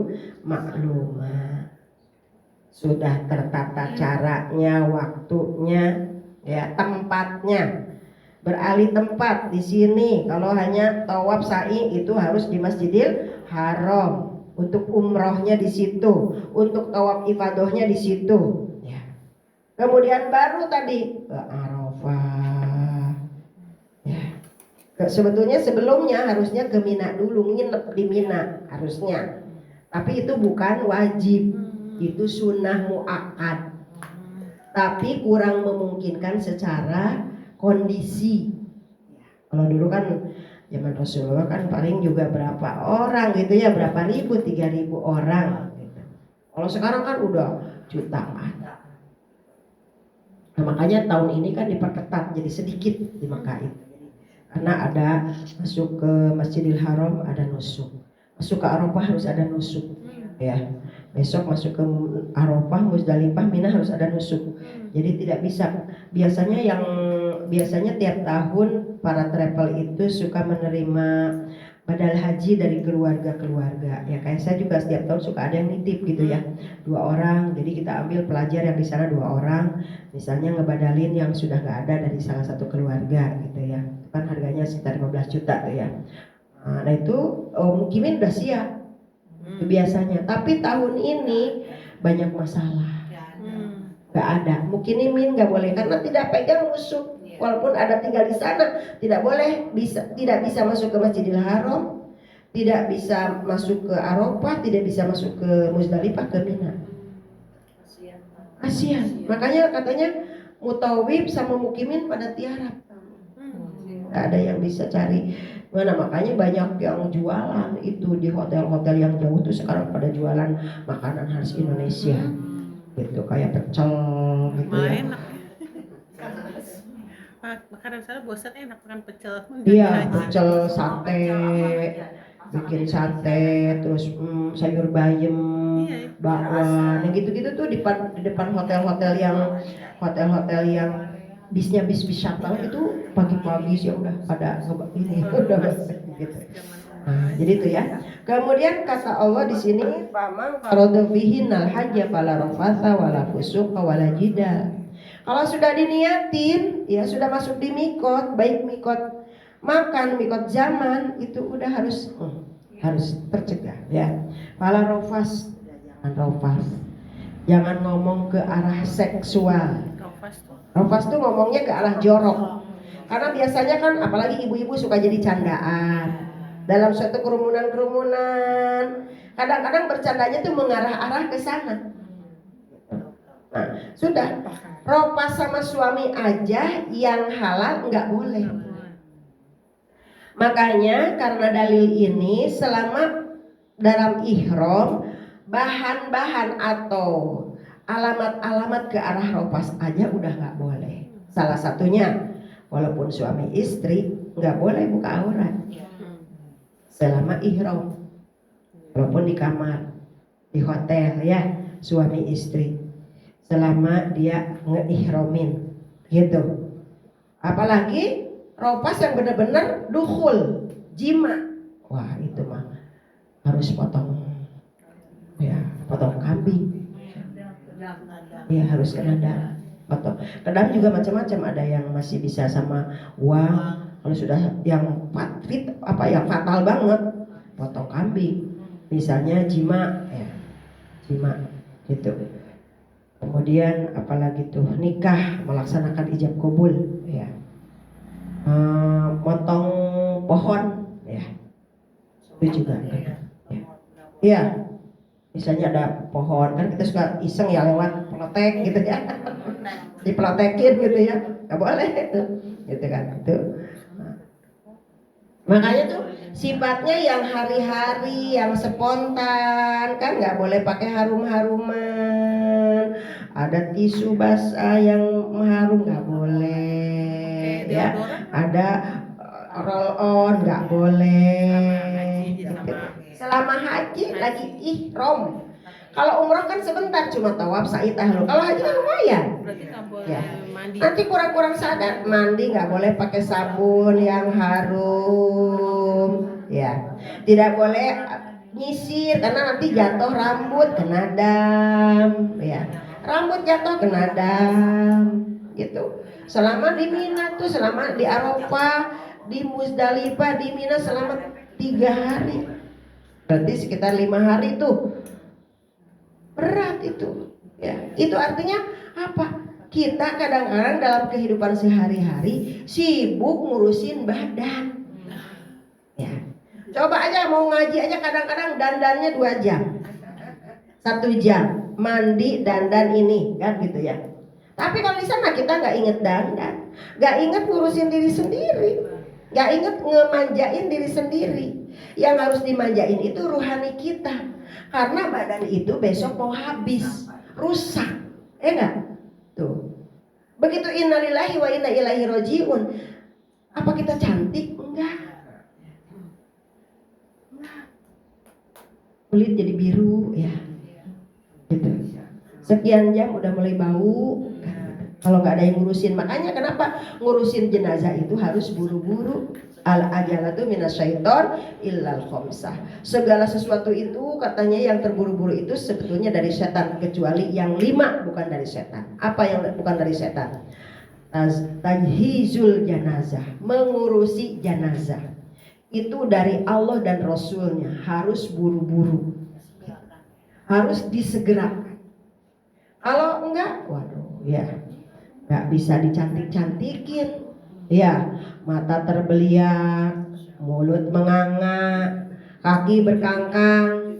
ma'lumat. Sudah tertata caranya, waktunya, ya, tempatnya. Beralih tempat di sini. Kalau hanya tawaf sa'i itu harus di Masjidil Haram. Untuk umrohnya di situ, untuk tawaf ifadahnya di situ. Ya. Kemudian baru tadi ke Arafah. Ya. Sebetulnya sebelumnya harusnya ke Mina dulu, nginep di Mina harusnya. Tapi itu bukan wajib, itu sunnah muakkad. Tapi kurang memungkinkan secara kondisi. Kalau dulu kan zaman Rasulullah kan paling juga berapa orang gitu ya, berapa ribu, 3.000 orang gitu. Kalau sekarang kan udah jutaan. Nah, makanya tahun ini kan diperketat jadi sedikit di Makkah itu. Karena ada masuk ke Masjidil Haram ada nusuk, masuk ke Arafah harus ada nusuk ya. Besok masuk ke Arafah, Muzdalifah, Mina harus ada nusuk. Jadi tidak bisa. Biasanya tiap tahun para travel itu suka menerima badal haji dari keluarga-keluarga. Ya kayak saya juga setiap tahun suka ada yang nitip gitu ya, 2 orang. Jadi kita ambil pelajar yang di sana 2 orang, misalnya ngebadalin yang sudah nggak ada dari salah satu keluarga gitu ya. Itu kan harganya sekitar 15 juta tuh ya. Nah itu Mukimin udah siap itu biasanya. Tapi tahun ini banyak masalah. Nggak ada. Mukimin nggak boleh karena tidak pegang musuh. Walaupun ada tinggal di sana, tidak boleh tidak bisa masuk ke Masjidil Haram, tidak bisa masuk ke Arafah, tidak bisa masuk ke Muzdalifah, ke Mina. Kasihan. Makanya katanya mutawif sama mukimin pada tiarap. Gak ada yang bisa cari mana, makanya banyak yang jualan itu di hotel-hotel yang jauh tuh sekarang pada jualan makanan khas Indonesia gitu, kayak pecel gitu ya. Makanan sana bosan enak makan pecel. Iya, pecel, sate, bikin sate, terus sayur bayam, bakwan, yang gitu-gitu tuh di depan hotel-hotel yang bisnya bis shuttle itu pagi-pagi sih udah pada ini udah gitu. Nah, jadi itu ya. Kemudian kata Allah di sini, "Faman farada fihinnal hajja fala rafatha wala fusuqa wala jidal." Kalau sudah diniatin, ya sudah masuk di mikot, baik mikot makan, mikot zaman, itu udah harus tercegah ya. Fala rafas, jangan rafas. Jangan ngomong ke arah seksual. Rafas tuh ngomongnya ke arah jorok. Karena biasanya kan apalagi ibu-ibu suka jadi candaan. Dalam suatu kerumunan, kadang-kadang bercandanya tuh mengarah-arah ke sana. Nah, sudah ropas sama suami aja yang halal nggak boleh. Makanya karena dalil ini, selama dalam ihram, bahan-bahan atau alamat-alamat ke arah ropas aja udah nggak boleh. Salah satunya, walaupun suami istri nggak boleh buka aurat selama ihram, walaupun di kamar, di hotel ya, suami istri. Selama dia ngeihromin gitu. Apalagi ropas yang benar-benar dukhul, jima. Wah, itu mah harus potong kambing. Ya harus kena darah. Potong. Kadang juga macam-macam, ada yang masih bisa sama uang. Kalau sudah yang fatal banget, potong kambing. Misalnya jima ya. Jima gitu. Kemudian apalagi tuh nikah, melaksanakan ijab kabul ya, motong pohon ya, itu juga ya. Misalnya ada pohon kan kita suka iseng ya lewat pelotek gitu ya, dipelotekin gitu ya, nggak boleh itu gitu kan itu. Makanya tuh sifatnya yang hari-hari, yang spontan kan, nggak boleh pakai harum-haruman. Ada tisu basah yang harum nggak boleh ya. Ada roll on nggak boleh. Selama haji lagi ihram. Kalau umroh kan sebentar, cuma tawaf sa'i tahlul. Kalau haji kan lumayan. Ya. Nanti kurang-kurang sadar, mandi nggak boleh pakai sabun yang harum, ya. Tidak boleh nyisir karena nanti jatuh rambut kena dam, ya. Rambut jatuh kena dam, gitu. Selama di Mina tuh, selama di Arafah, di Muzdalifah, di Mina selama 3 hari. Berarti sekitar 5 hari tuh. Berat itu ya. Itu artinya apa? Kita kadang-kadang dalam kehidupan sehari-hari sibuk ngurusin badan ya. Coba aja mau ngaji aja kadang-kadang dandannya 2 jam, 1 jam mandi dandan ini kan gitu ya. Tapi kalau di sana kita nggak inget dandan, nggak inget ngurusin diri sendiri, nggak inget ngemanjain diri sendiri. Yang harus dimanjain itu ruhani kita. Karena badan itu besok mau habis, rusak, enggak? Tuh. Begitu innalillahi wa inna ilaihi rajiun. Apa kita cantik? Enggak. Kulit jadi biru ya. Gitu. Sekian jam udah mulai bau. Kalau nggak ada yang ngurusin, makanya kenapa ngurusin jenazah itu harus buru-buru. Al ajalatu minasyaiton illal khamsah. Segala sesuatu itu katanya yang terburu-buru itu sebetulnya dari setan, kecuali yang 5 bukan dari setan. Apa yang bukan dari setan? Tajhizul janazah, mengurusi janazah. Itu dari Allah dan Rasulnya, harus buru-buru, harus disegerakan. Kalau enggak, waduh ya, nggak bisa dicantik-cantikin, ya, mata terbeliak, mulut menganga, kaki berkangkang.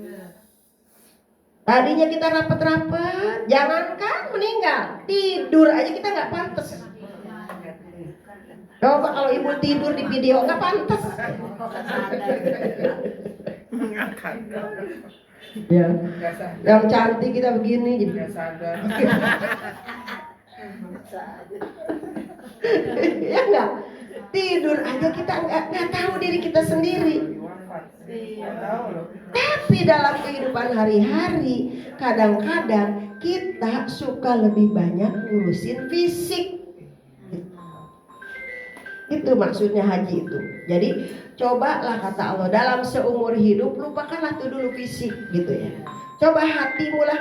Tadinya kita rapet-rapet, jangankan meninggal, tidur aja kita nggak pantas. Coba kalau ibu tidur di video nggak pantas. Ya, yang cantik kita begini jadi nggak sadar. Ya enggak, tidur aja kita nggak tahu diri kita sendiri. Tapi dalam kehidupan hari-hari kadang-kadang kita suka lebih banyak ngurusin fisik. Itu maksudnya haji itu. Jadi cobalah kata Allah, dalam seumur hidup lupakanlah tuh dulu fisik gitu ya. Coba hatimu lah,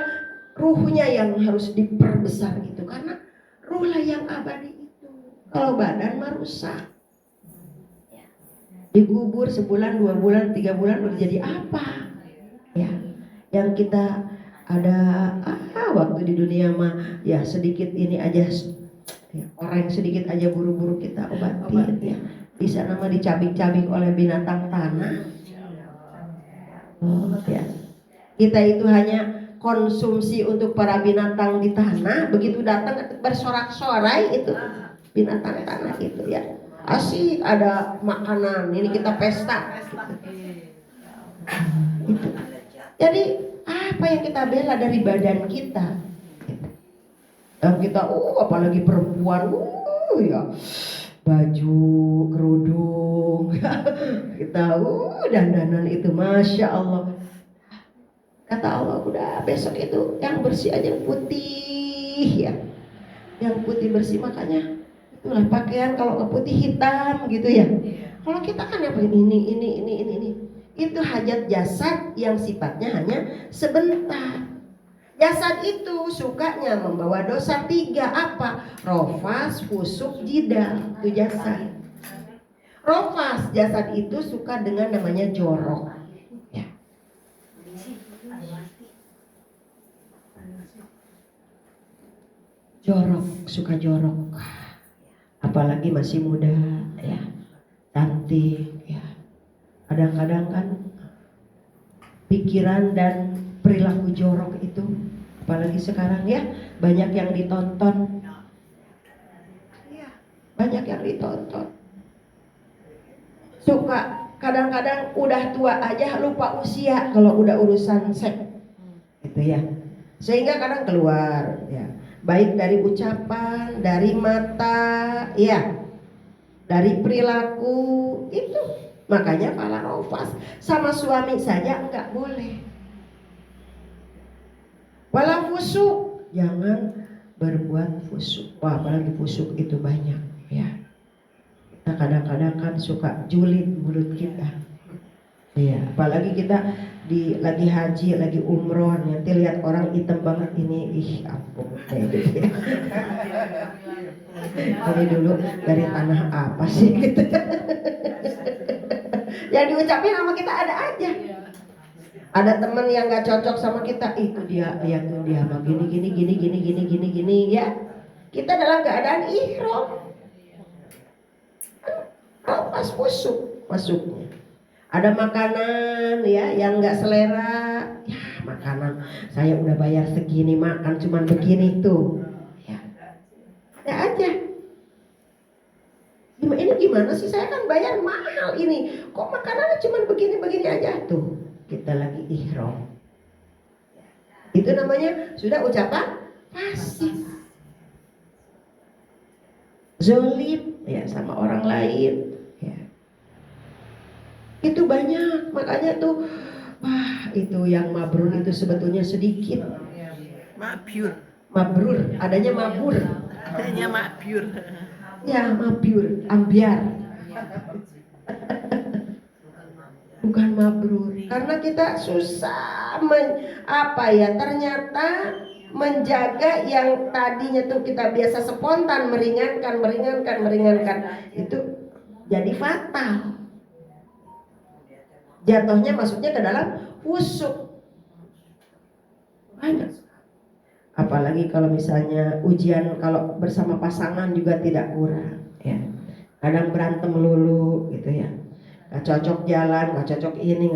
ruhnya yang harus diperbesar gitu, karena ruh lah yang abadi itu. Kalau badan mah rusak. Dikubur sebulan, 2 bulan, 3 bulan udah jadi apa? Ya, yang kita ada waktu di dunia mah ya sedikit ini aja. Ya, orang yang sedikit aja buru-buru kita obatin ya. Bisa nama dicabik-cabik oleh binatang tanah. Ya. Kita itu hanya konsumsi untuk para binatang di tanah. Begitu datang bersorak-sorai itu binatang tanah itu ya. Asik ada makanan, ini kita pesta. Gitu. Jadi apa yang kita bela dari badan kita? Dan kita, apalagi perempuan, ya baju, kerudung, kita, dandanan itu, masya Allah. Kata Allah, udah besok itu yang bersih aja, yang putih ya, yang putih bersih, makanya itulah pakaian kalau nggak putih hitam gitu ya. Kalau kita kan apa ini, itu hajat jasad yang sifatnya hanya sebentar. Jasad itu sukanya membawa dosa 3, apa? Rofas, fusuk, jidal. Itu jasad. Rofas, jasad itu suka dengan namanya jorok ya. Jorok, suka jorok. Apalagi masih muda ya, cantik ya. Kadang-kadang kan pikiran dan perilaku jorok itu, apalagi sekarang ya, banyak yang ditonton. Banyak yang ditonton. Suka kadang-kadang udah tua aja lupa usia kalau udah urusan seks. Gitu ya. Sehingga kadang keluar ya, baik dari ucapan, dari mata, ya, dari perilaku itu. Makanya pala rofas sama suami saja enggak boleh. Wala fusuk, jangan berbuat fusuk. Wah, apalagi fusuk itu banyak ya. Kita kadang-kadang kan suka julid mulut kita. Iya, apalagi kita lagi haji, lagi umroh, nanti lihat orang hitam banget ini, ampun kayak gitu ya. Ini dulu dari tanah apa sih gitu. Yang diucapin sama kita ada aja. Ada teman yang nggak cocok sama kita, itu dia, lihat tuh dia mah gini ya. Kita dalam keadaan ihram, pas busuk masuknya. Ada makanan ya yang nggak selera, ya makanan saya udah bayar segini makan cuman begini tuh, ya ada aja. Ini gimana sih, saya kan bayar mahal ini, kok makanannya cuman begini aja tuh. Kita lagi ihram. Itu namanya sudah ucapan fasik. Zolim ya sama orang lain ya. Itu banyak, makanya tuh wah, itu yang mabrur itu sebetulnya sedikit. Mabrur. Mabrur, adanya mabur. Hanya mak pure. Ya, mabyur, ambiar. Bukan mabrur. Karena kita susah ternyata menjaga yang tadinya tuh kita biasa spontan meringankan itu jadi fatal. Jatuhnya maksudnya ke dalam husuk. Banyak. Apalagi kalau misalnya ujian kalau bersama pasangan juga tidak kurang ya. Kadang berantem melulu gitu ya. Gak cocok jalan, gak cocok ini,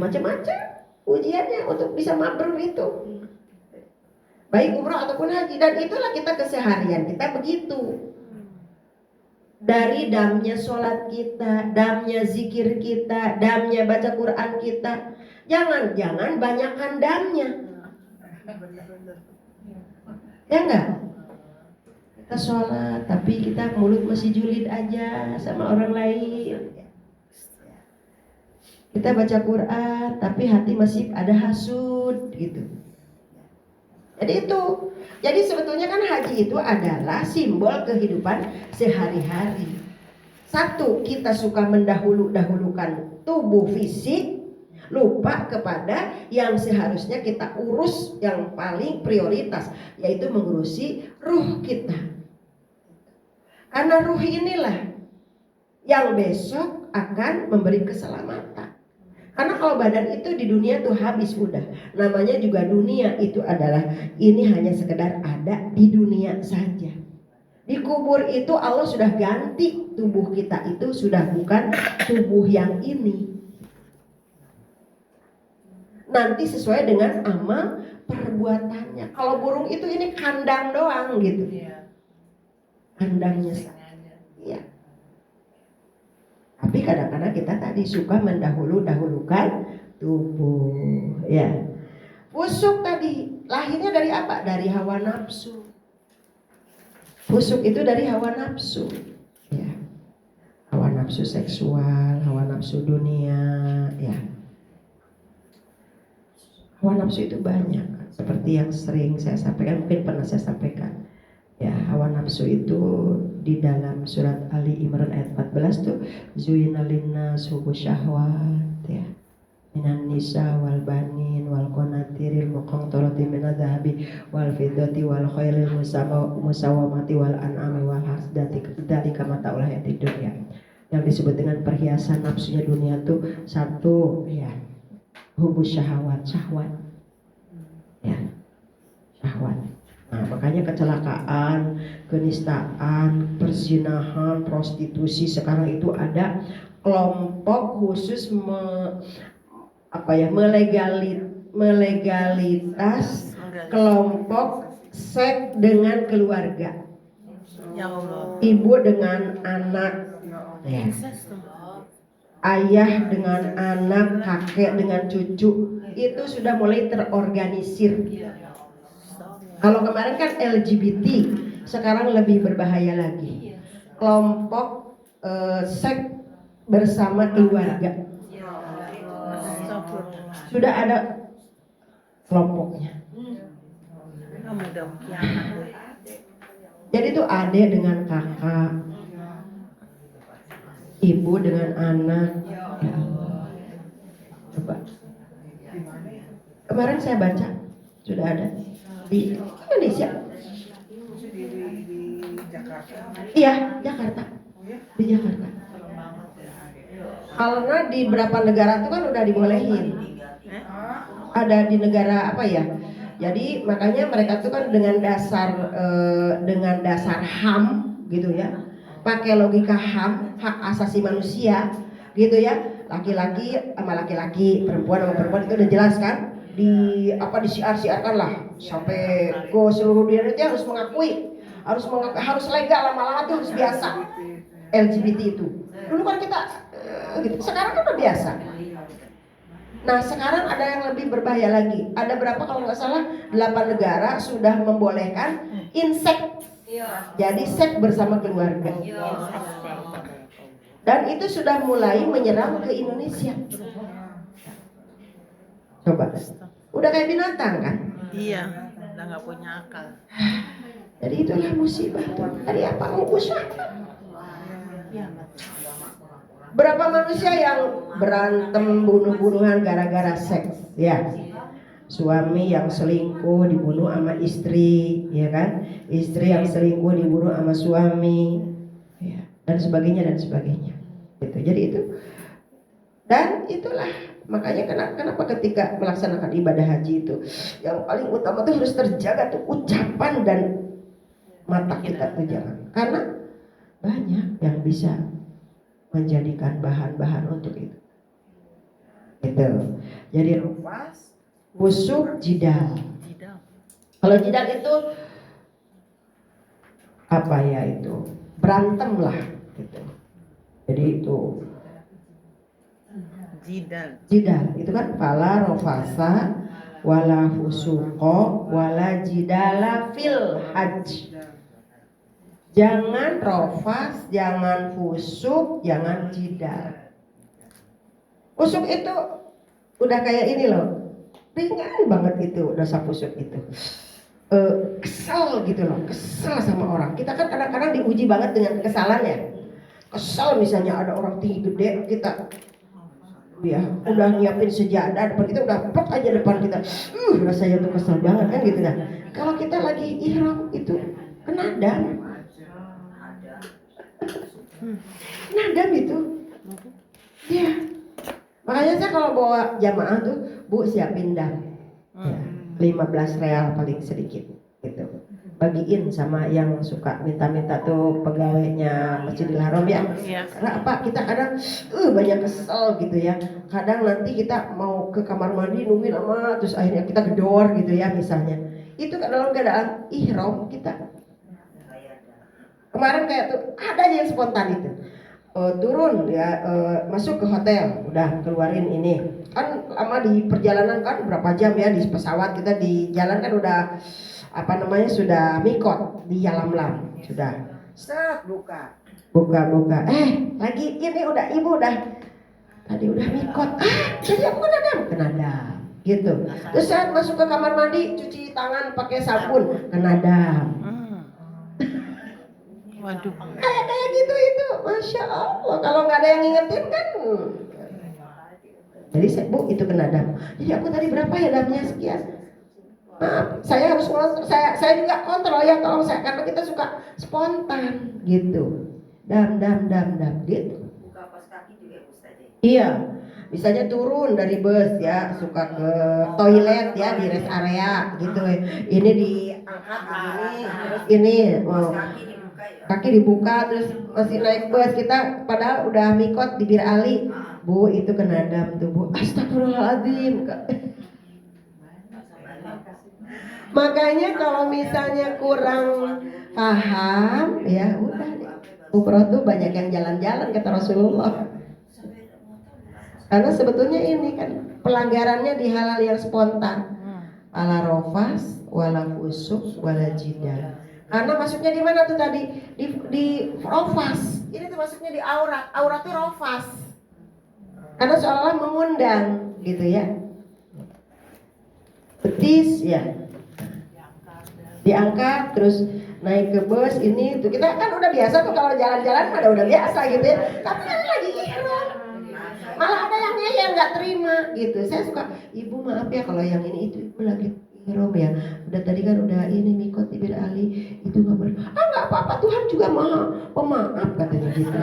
macam-macam ujiannya untuk bisa mabrur itu. Baik umroh ataupun haji, dan itulah kita keseharian kita begitu. Dari damnya sholat kita, damnya zikir kita, damnya baca Quran kita. Jangan banyakkan damnya. Ya enggak? Kita sholat tapi kita mulut masih julid aja sama orang lain. Kita baca Quran tapi hati masih ada hasud gitu. Jadi sebetulnya kan haji itu adalah simbol kehidupan sehari-hari. Satu, kita suka mendahulukan tubuh fisik, lupa kepada yang seharusnya kita urus yang paling prioritas, yaitu mengurusi ruh kita. Karena ruh inilah yang besok akan memberi keselamatan. Karena kalau badan itu di dunia tuh habis udah. Namanya juga dunia itu adalah ini hanya sekedar ada di dunia saja. Di kubur itu Allah sudah ganti tubuh kita itu sudah bukan tubuh yang ini. Nanti sesuai dengan amal perbuatannya. Kalau burung itu ini kandang doang gitu. Kandangnya saja. Iya. Tapi kadang-kadang kita tadi suka mendahulukan tubuh, ya. Fusuk tadi lahirnya dari apa? Dari hawa nafsu. Fusuk itu dari hawa nafsu, ya. Hawa nafsu seksual, hawa nafsu dunia, ya. Hawa nafsu itu banyak, seperti yang sering saya sampaikan, mungkin pernah saya sampaikan. Ya, hawa nafsu itu di dalam surat Ali Imran ayat 14 tuh zuyina linnas hubbu syahwat ya minan nisa wal banin wal qanatiril muqantarati minadh dhahabi wal fiddati wal khairil musawamati wal an'ami wal hasdati dzalika mata'ul hayatid dunya. Yang disebut dengan perhiasan nafsunya dunia tuh satu ya hubbu syahwat ya syahwat. Nah, makanya kecelakaan, kenistaan, perzinahan, prostitusi sekarang itu ada kelompok khusus melegalitas kelompok seks dengan keluarga. Ya Allah. Ibu dengan anak, ya. Ayah dengan anak, kakek dengan cucu, itu sudah mulai terorganisir. Kalau kemarin kan LGBT, sekarang lebih berbahaya lagi. Kelompok seks bersama keluarga. Sudah ada kelompoknya. Jadi itu adik dengan kakak, ibu dengan anak. Ya Allah. Coba. Kemarin saya baca sudah ada di Indonesia. Iya, Jakarta. Di Jakarta. Karena di beberapa negara itu kan udah dibolehin. Ada di negara apa ya? Jadi makanya mereka tuh kan dengan dasar HAM gitu ya. Pakai logika HAM, hak asasi manusia gitu ya. Laki-laki sama laki-laki, perempuan sama perempuan itu udah jelas kan? Di siar-siarkan lah sampai ke seluruh dunia itu harus mengakui, harus legal, lama-lama tuh harus biasa LGBT itu. Dulu kan kita gitu, sekarang kan udah biasa. Nah sekarang ada yang lebih berbahaya lagi. Ada berapa kalau nggak salah 8 negara sudah membolehkan insek. Jadi seks bersama keluarga. Dan itu sudah mulai menyerang ke Indonesia. Coba, udah kayak binatang kan? Iya, udah nggak punya akal. Jadi itulah musibah tuh. Tadi apa usah? Berapa manusia yang berantem bunuh-bunuhan gara-gara seks, ya? Suami yang selingkuh dibunuh sama istri, ya kan? Istri yang selingkuh dibunuh sama suami, ya. Dan sebagainya dan sebagainya. Gitu. Jadi itu, dan itulah makanya kenapa ketika melaksanakan ibadah haji itu yang paling utama tuh harus terjaga tuh ucapan dan mata kita tuh jangan, karena banyak yang bisa menjadikan bahan-bahan untuk itu. Gitu. Jadi rufas, busuk, jidal. Kalau jidal itu apa ya itu? Berantem lah gitu. Jadi itu jidal itu kan fala rofasa wala fusuqo wala jidala fil hajj. Jangan rofas, jangan fusuk, jangan jidal. Fusuk itu udah kayak ini loh, ringan banget itu dosa fusuk itu. Kesel gitu loh, kesel sama orang. Kita kan kadang-kadang diuji banget dengan kekesalan ya. Kesel misalnya ada orang tinggi gede, kita ya udah nyiapin sejadah depan kita, udah plok aja depan kita. Rasanya tuh kesel banget kan gitu kan. Kalau kita lagi ihram itu kenadam. Nadam itu, ya. Makanya saya kalau bawa jamaah tuh, Bu siapin dam, ya, 15 real paling sedikit, gitu. Bagiin sama yang suka minta-minta tuh pegawainya Masjidil Haram ya. Karena apa? Kita kadang banyak kesel gitu ya. Kadang nanti kita mau ke kamar mandi nungguin lama, terus akhirnya kita gedor gitu ya misalnya. Itu dalam keadaan ihram kita. Kemarin kayak tuh ada aja yang spontan itu, turun ya, masuk ke hotel, udah keluarin ini kan lama di perjalanan kan berapa jam ya di pesawat, kita di jalan kan udah apa namanya sudah mikot di Yalamlam sudah set buka lagi ini udah ibu udah tadi udah mikot jadi aku kenadam gitu. Terus saat masuk ke kamar mandi cuci tangan pakai sabun kenadam. Waduh. Kayak gitu itu, masya Allah. Kalau nggak ada yang ngingetin kan. Jadi Bu itu kena dam. Jadi aku tadi berapa ya damnya sekian. Maaf, saya harus kontrol. Saya juga kontrol ya tolong saya, karena kita suka spontan gitu. Dam gitu. Buka pas kaki juga Ustaz. Iya. Misalnya turun dari bus ya, suka ke toilet ya di rest area gitu. Ini diangkat begini, terus ini kaki dibuka terus masih naik bus, kita padahal udah mikot di Bir Ali. Bu itu kena dam tuh Bu. Astagfirullahaladzim. Makanya kalau misalnya kurang paham ya udah deh. Umroh tuh banyak yang jalan-jalan kata Rasulullah. Karena sebetulnya ini kan pelanggarannya di hal-hal yang spontan. Ala rofas, wala fusuk, wala jidal. Karena masuknya di mana tuh tadi? Di rofas. Ini tuh masuknya di aurat. Aurat tuh rofas. Karena seolah-olah mengundang gitu ya. Betis ya. Diangkat terus naik ke bus ini tuh kita kan udah biasa tuh kalau jalan-jalan udah biasa gitu ya. Tapi kan lagi ihram. Malah ada yang nggak terima gitu. Saya suka, ibu maaf ya kalau yang ini itu lagi ihram ya. Udah tadi kan udah ini mikot di Bir Ali itu nggak boleh. Nggak apa-apa, Tuhan juga maha pemaaf katanya gitu.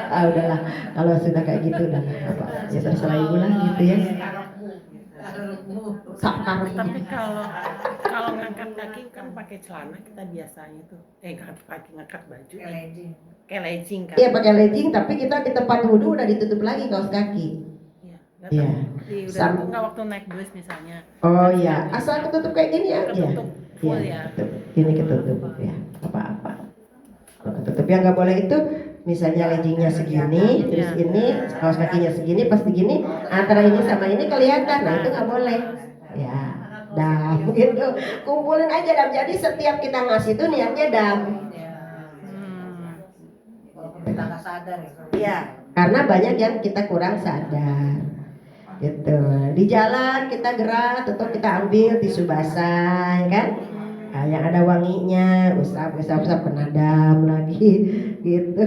Udahlah kalau sudah kayak gitu udah apa ya terserah ibu lah gitu ya. Tapi kalau ngangkat kaki kan pakai celana kita biasanya tuh, ngangkat baju, kayak legging kan? Iya pakai legging, tapi kita di tempat wudhu udah ditutup lagi kaos kaki. Iya. Udah nggak waktu naik bus misalnya. Oh iya, asal ketutup kayak gini ya. Ketutup full ya. Ini ketutup ya, apa-apa. Kalau ketutup yang nggak boleh itu, misalnya leggingnya segini, terus ini kaos kakinya segini, pas begini antara ini sama ini kelihatan, nah itu nggak boleh. Ya, dam gitu, kumpulin aja dam. Jadi setiap kita ngasih itu niatnya dam. Kita nggak sadar ya. Iya, karena banyak yang kita kurang sadar. Gitu. Di jalan kita gerak, atau kita ambil tisu basah, ya kan? Nah, yang ada wanginya, usap penadam lagi gitu.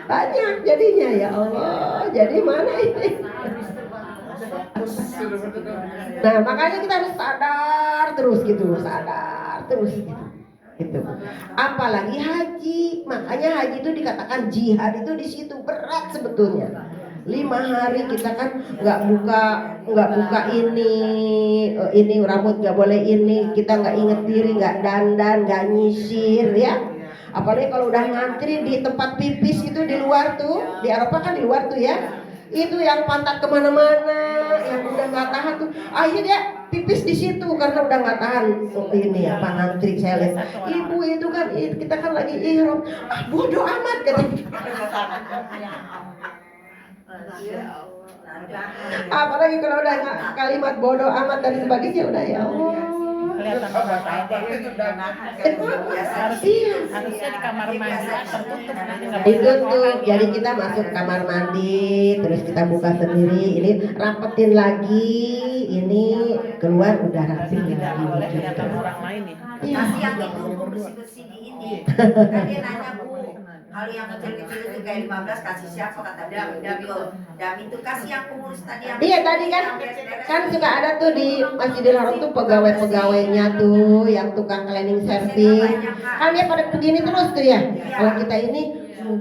Banyak jadinya ya Allah. Jadi mana ini? Nah, makanya kita harus sadar terus gitu, gitu. Apalagi haji, makanya haji itu dikatakan jihad itu di situ berat sebetulnya. 5 hari kita kan nggak buka ini rambut nggak boleh ini, kita nggak inget diri, nggak dandan, nggak nyisir ya. Apalagi kalau udah ngantri di tempat pipis itu di luar tuh, di Eropa kan di luar tuh ya. Itu yang pantat kemana-mana, yang udah nggak tahan tuh, akhirnya dia pipis di situ karena udah nggak tahan. Ini apa ngantri saya lihat, ibu itu kan kita kan lagi ihram, bodoh amat gitu. Apalagi kalau udah kalimat bodoh amat dan sebagainya udah ya Allah. Harusnya di kamar mandi tertutup nanti nggak boleh ditutup. Jadi kita masuk kamar mandi, terus kita buka sendiri, ini rapetin lagi, ini keluar udah rapi lagi. boleh kelihatan orang lain nih. Kasih yang itu bersih-bersih di ini. Kan dia nanya Bu, kalau yang kecil-kecil itu kayak 15 kasih siapa kata dia? Dam itu kasih yang pengurus tadi yang. Iya tadi kan suka ada tuh di Masjidil Haram tuh pegawai-pegawainya tuh yang tukang cleaning service. Kan dia pada begini terus tuh ya. Kalau kita ini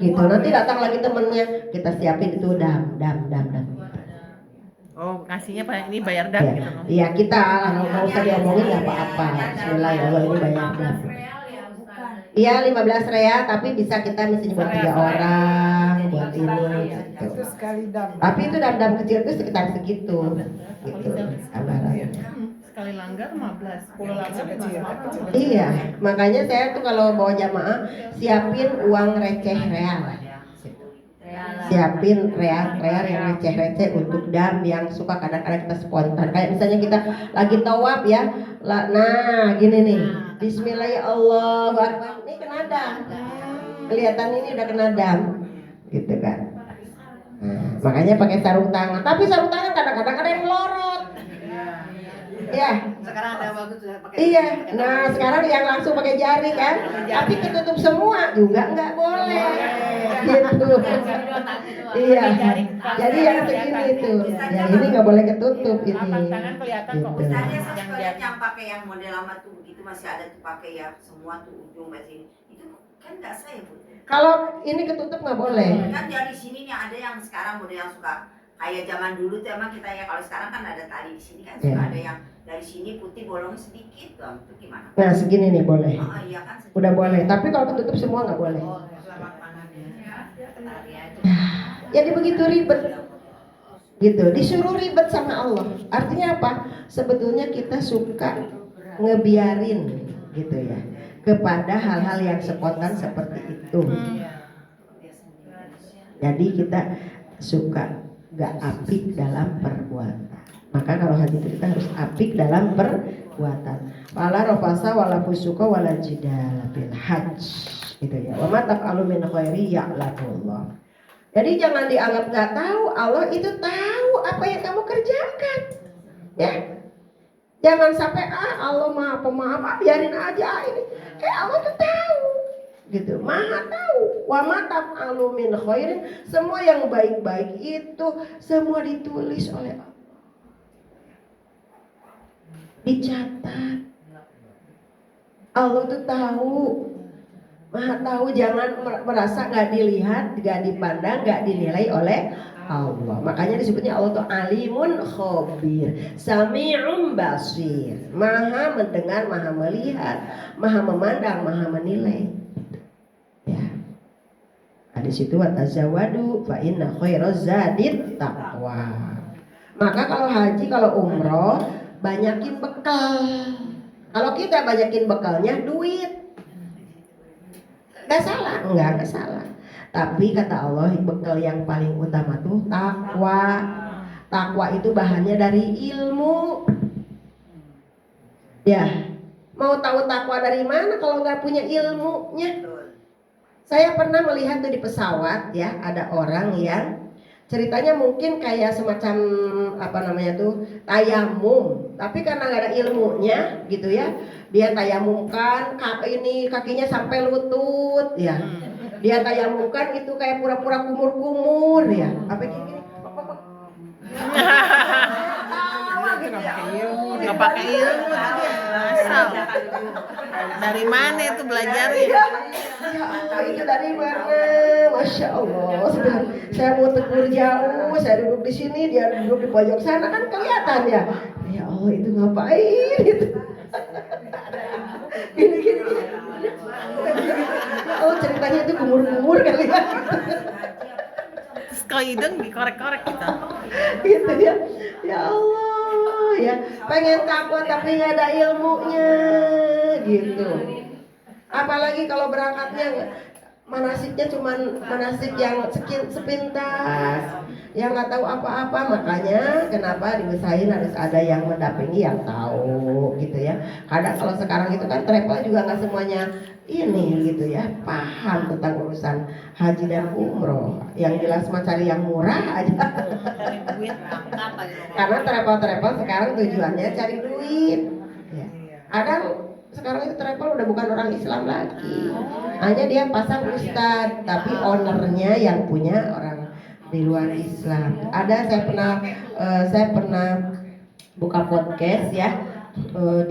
gitu, nanti datang lagi temennya, kita siapin itu dam. Oh, ngasihnya ini bayar dam Ya, gitu. iya kita nggak usah diomongin nggak apa-apa. Bismillah ya Allah, ini bayar dam. Iya 15 real, tapi bisa kita misalnya buat 3 orang, buat ini gitu. Itu sekali dam. Tapi itu dam-dam kecil itu sekitar segitu gitu anggarannya. Sekali langgar 15, 10 langgar Kecil. Iya, makanya saya tuh kalau bawa jamaah siapin uang receh real. Siapin real yang receh-receh untuk dam yang suka kadang-kadang kita spontan. Kayak misalnya kita lagi tawaf ya. Nah, gini nih. Bismillah ya Allah. Ini kena dam. Kelihatan ini udah kena dam. Gitu kan. Nah, makanya pakai sarung tangan. Tapi sarung tangan kadang-kadang ada yang melorot. Ya. Sekarang ada bagus sudah pakai. Iya. Nah, sekarang yang langsung pakai jari kan. Tapi ketutup semua juga nggak boleh. Gitu. Iya. Jadi yang segini itu. Yang ini nggak boleh ketutup ini. tangan kelihatan kok. Gitu. Tadi saya suka lihat yang pakai yang model lama tuh begitu masih ada tuh pakai ya semua tuh ujung masih ini. Itu kan nggak saya Bu. Kalau ini ketutup nggak boleh. Kan dari sini nih ada yang sekarang model yang suka kayak zaman dulu tuh emang kita ya kalau sekarang kan ada tali di sini kan suka ada yang dari sini putih bolong sedikit dong itu gimana? Nah segini nih boleh. Oh iya kan. Udah boleh. Tapi kalau ketutup semua nggak boleh. Oh, selamat panahnya. Tali aja. Jadi begitu ribet. Gitu. Disuruh ribet sama Allah. Artinya apa? Sebetulnya kita suka ngebiarin gitu ya kepada hal-hal yang spontan seperti itu. Jadi kita suka gak apik dalam perbuatan. Maka kalau haji itu kita harus apik dalam perbuatan. Wala rafasa wala fusuka wala jidala bil hajj. Gitu ya. Wa ma taf'alu min khairi ya'lamullah. Jadi jangan dianggap gak tahu. Allah itu tahu apa yang kamu kerjakan. Ya. Jangan sampai Allah maha pemaaf, biarin aja ini. Allah tuh tahu. Gitu, maha tahu. Wa ma taf'alu min khairin, semua yang baik-baik itu semua ditulis oleh Allah. Dicatat. Allah tuh tahu. Maha tahu, jangan merasa gak dilihat, gak dipandang, gak dinilai oleh Allah. Makanya disebutnya Allah tuh alimun khabir, sami'un basir. Maha mendengar, maha melihat, maha memandang, maha menilai. Ya. Nah, di situ watazawadu fa inna khairaz zadit taqwa. Maka kalau haji, kalau umroh, banyakin bekal. Kalau kita banyakin bekalnya duit. Gak salah, enggak salah. Tapi kata Allah bekal yang paling utama tuh takwa. Takwa itu bahannya dari ilmu. Ya, mau tahu takwa dari mana kalau nggak punya ilmunya? Saya pernah melihat tuh di pesawat ya, ada orang yang ceritanya mungkin kayak semacam apa namanya tuh tayamum Tapi karena nggak ada ilmunya gitu ya, dia tayamumkan ini kakinya sampai lutut ya. Dia tayamumkan itu kayak pura-pura kumur-kumur ya. Apa gini? Nggak pakai ilmu tadi asal. Dari mana itu belajarnya? Ya Allah, itu dari mana? Masya Allah. Saya mau tegur jauh, saya duduk di sini, dia duduk di pojok sana, kan kelihatan ya. Ya Allah, itu ngapain itu? Gini. Oh, ceritanya itu kumur-kumur kali ya. Terus kalau hidung dikorek-korek gitu. Gitu ya. Ya Allah, ya pengen takwa tapi nggak ada ilmunya gitu. Apalagi kalau berangkatnya manasiknya cuman manasik yang sepintas, yang nggak tahu apa-apa. Makanya kenapa diusahain harus ada yang mendampingi yang tahu gitu ya. Kadang kalau sekarang itu kan travel juga nggak semuanya ini gitu ya, paham tentang urusan haji dan umroh. Yang jelas mah cari yang murah aja. Cari duit apa gitu. Karena travel sekarang tujuannya cari duit ya. Ada sekarang itu travel udah bukan orang Islam lagi, hanya dia pasang ustadz, tapi ownernya yang punya orang di luar Islam. Ada saya pernah buka podcast ya,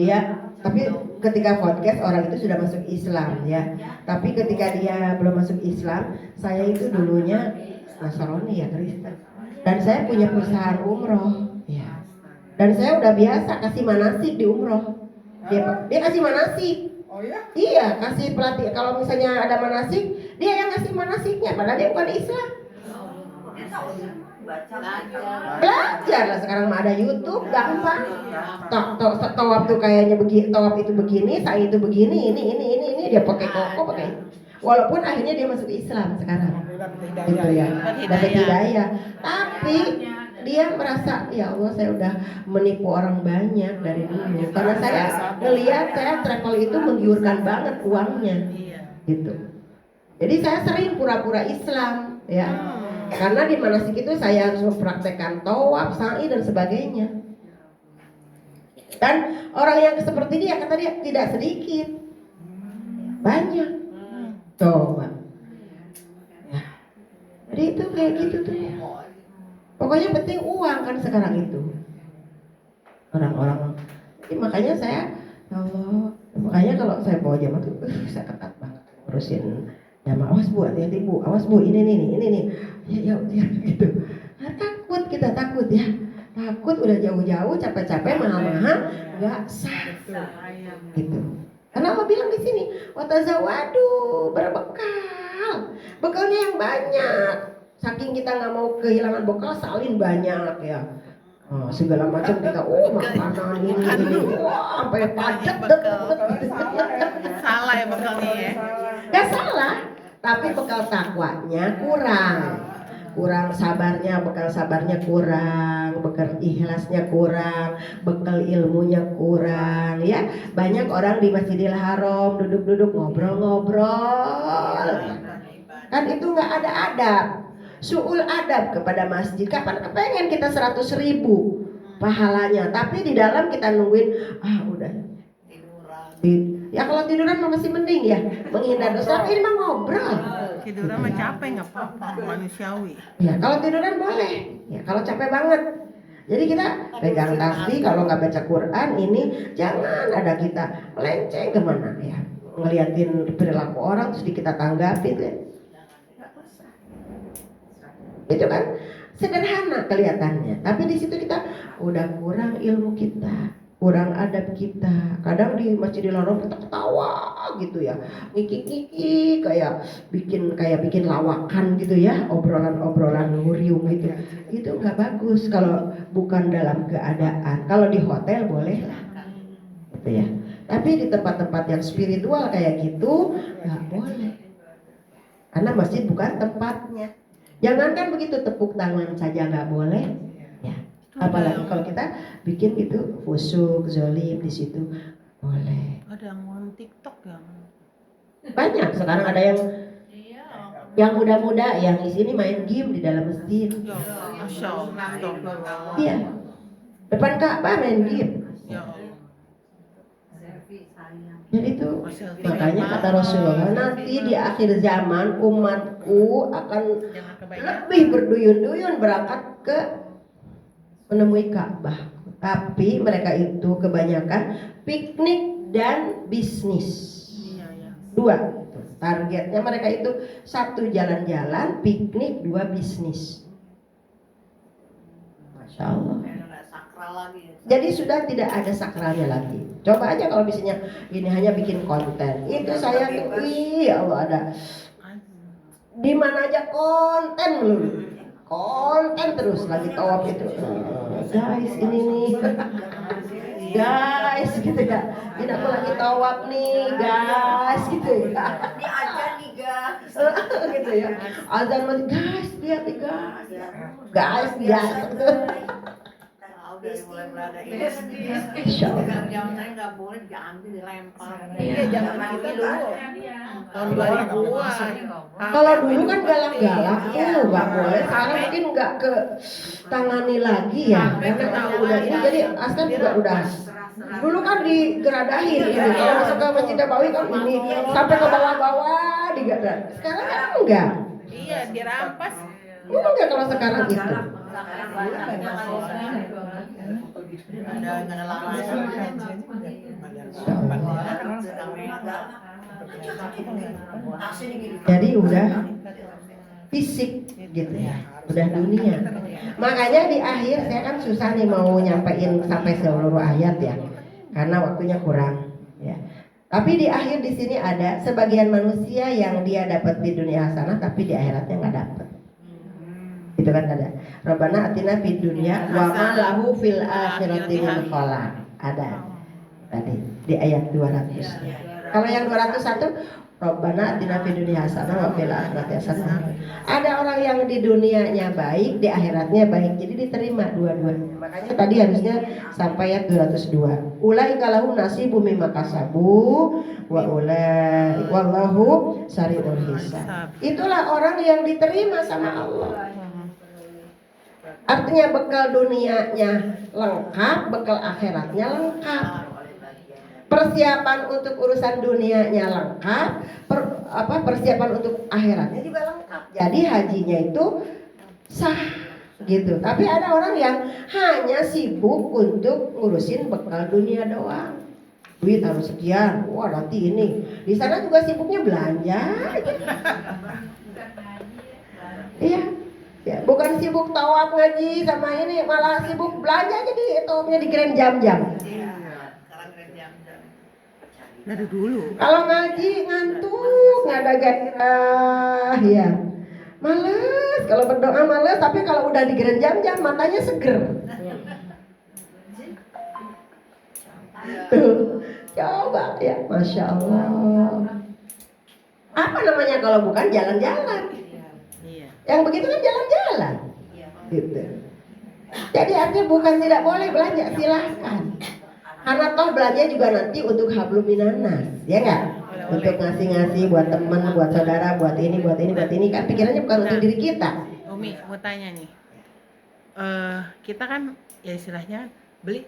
dia tapi ketika podcast orang itu sudah masuk Islam ya, tapi ketika dia belum masuk Islam, saya itu dulunya Nasrani ya, Kristen, dan saya punya perusahaan umroh ya, dan saya udah biasa kasih manasik di umroh. Dia kasih manasik. Oh ya? Iya, kasih pelatih. Kalau misalnya ada manasik, dia yang ngasih manasiknya, padahal dia bukan Islam. Belajar lah, sekarang mah ada YouTube, gampang. Tawaf tuh kayaknya begini, tawaf itu begini, sa'i itu begini, ini dia pakai koko, pakai. Walaupun akhirnya dia masuk Islam sekarang. Gitu ya. Dapat hidayah. Tapi dia merasa, ya Allah, saya udah menipu orang banyak dari dulu. Karena saya ngelihat saya travel itu menggiurkan banget uangnya, gitu. Jadi saya sering pura-pura Islam, ya. Karena di manasik itu saya harus mempraktekkan tawaf, sa'i dan sebagainya. Dan orang yang seperti dia, kata dia, tidak sedikit, banyak. Coba. Ya. Jadi itu kayak gitu tuh. Pokoknya penting uang kan sekarang itu. Orang-orang. Jadi makanya saya, Allah, makanya kalau saya bawa jamaah tuh, saya ketat banget ngurusin jamaah. Awas Bu, hati-hati Bu, awas Bu, ini nih. Ya gitu. Nah, takut ya. Takut udah jauh-jauh, capek-capek, mahal-mahal, nggak sah. Gitu. Karena Allah bilang di sini, watazawadu, berbekal, bekalnya yang banyak. Saking kita nggak mau kehilangan bekal, salin banyak ya. Segala macam kita, makanan ini, wah sampai padat. Salah ya bekalnya ya. Gak salah, tapi bekal takwanya kurang sabarnya, bekal sabarnya kurang, bekal ikhlasnya kurang, bekal ilmunya kurang ya. Banyak orang di Masjidil Haram duduk-duduk ngobrol-ngobrol, kan itu nggak ada adab. Su'ul adab kepada masjid. Kapan kepengen kita 100.000 pahalanya, tapi di dalam kita nungguin udah ya, kalau tiduran masih mending ya, menghindar dosa. Tapi ini mah ngobrol. Tiduran mah capek, nggak apa-apa, manusiawi. Ya kalau tiduran boleh, ya kalau capek banget. Jadi kita pegang tasbih, kalau nggak baca Quran ini jangan ada kita melenceng kemana ya, ngeliatin perilaku orang terus kita tanggapi tuh. Itu kan sederhana kelihatannya, tapi di situ kita udah kurang ilmu kita, kurang adab kita. Kadang di Masjidil Haram kita ketawa gitu ya, ngikik-ngikik kayak bikin lawakan gitu ya, obrolan nguriung gitu. Itu nggak bagus kalau bukan dalam keadaan. Kalau di hotel boleh lah, gitu ya. Tapi di tempat-tempat yang spiritual kayak gitu nggak boleh, karena masjid bukan tempatnya. Jangankan begitu, tepuk tangan saja nggak boleh, ya. Apalagi kalau kita bikin gitu fusuk, zolim di situ boleh. Ada yang on TikTok yang Banyak sekarang, ada yang muda-muda yang di sini main game di dalam masjid. Masya Allah. Iya. Depan Ka'bah main game. Ya Allah. Jadi itu Selfie makanya nggak kata apa-apa. Rasulullah, nanti di akhir zaman umatku akan Jangan kebanyakan. lebih berduyun-duyun berangkat ke menemui Ka'bah. Tapi mereka itu kebanyakan piknik dan bisnis. Iya, iya. Dua gitu. Targetnya mereka itu satu jalan-jalan, piknik, dua bisnis. Masya Allah. Jadi sudah tidak ada sakralnya lagi. Coba aja kalau misalnya ini hanya bikin konten. Itu saya tuh, ya Allah ada di mana aja konten melulu. Konten terus lagi tawaf itu. Guys, ini nih. Guys gitu ya. Ini aku lagi tawaf nih, guys gitu ya. Ini aja nih guys. Gitu ya. Azan masih guys, lihat nih guys. Guys, guys. Dari mulai berada Insya Allah. zaman saya nggak boleh diambil dilempar. Iya, jangan gitu dulu. Tahun 2000-an. Kalau dulu kan galak-galak tuh nggak boleh. Sekarang mungkin nggak ke tangani lagi ya. Karena udah ini jadi Askan juga udah. Dulu kan digeradahin gitu. Kalau masuk ke Masjid Nabawi kan ini sampai ke bawah-bawah digeradahin. Sekarang kan enggak. Iya, dirampas. Enggak kalau sekarang itu. Ada larangan. Jadi udah fisik gitu ya, udah dunia. Makanya di akhir saya kan susah nih mau nyampein sampai seluruh ayat ya, karena waktunya kurang. Ya. Tapi di akhir di sini ada sebagian manusia yang dia dapat di dunia hasanah, tapi di akhiratnya nggak dapat. Itu kan ada. Rabbana atina fid dunya wa ma lahu fil akhirati min khalaq. Ada tadi di ayat 200-nya. Kalau yang 201 Rabbana atina fid dunya hasanah wa fil akhirati hasanah. Ada orang yang di dunianya baik, di akhiratnya baik. Jadi diterima dua-duanya. Makanya tadi harusnya sampai ayat 202. Ulaika lahum nasibum mimma kasabu wa ulai wallahu sari'ul hisab. Itulah orang yang diterima sama Allah. Artinya bekal dunianya lengkap, bekal akhiratnya lengkap. Persiapan untuk urusan dunianya lengkap, persiapan untuk akhiratnya juga lengkap. Jadi hajinya itu sah gitu. Tapi ada orang yang hanya sibuk untuk ngurusin bekal dunia doang. Duit harus sekian, wah nanti ini. Di sana juga sibuknya belanja. Iya. Ya, bukan sibuk tawaf ngaji sama ini, malah sibuk belanja jadi tawafnya dikirain jam-jam. Dari dulu. Kalau ngaji ngantuk, nggak ada gairah, ya. Males, kalau berdoa males, tapi kalau udah dikirain jam-jam matanya seger. Tuh, coba ya, Masya Allah. Apa namanya kalau bukan jalan-jalan? Yang begitu kan jalan-jalan gitu. Jadi artinya bukan tidak boleh belanja, silahkan. Karena toh belanja juga nanti untuk hablum minanas, ya enggak? Untuk ngasih-ngasih buat teman, buat saudara, buat ini, buat ini, buat ini. Kan pikirannya bukan untuk diri kita. Umi, mau tanya nih. Kita kan ya istilahnya beli,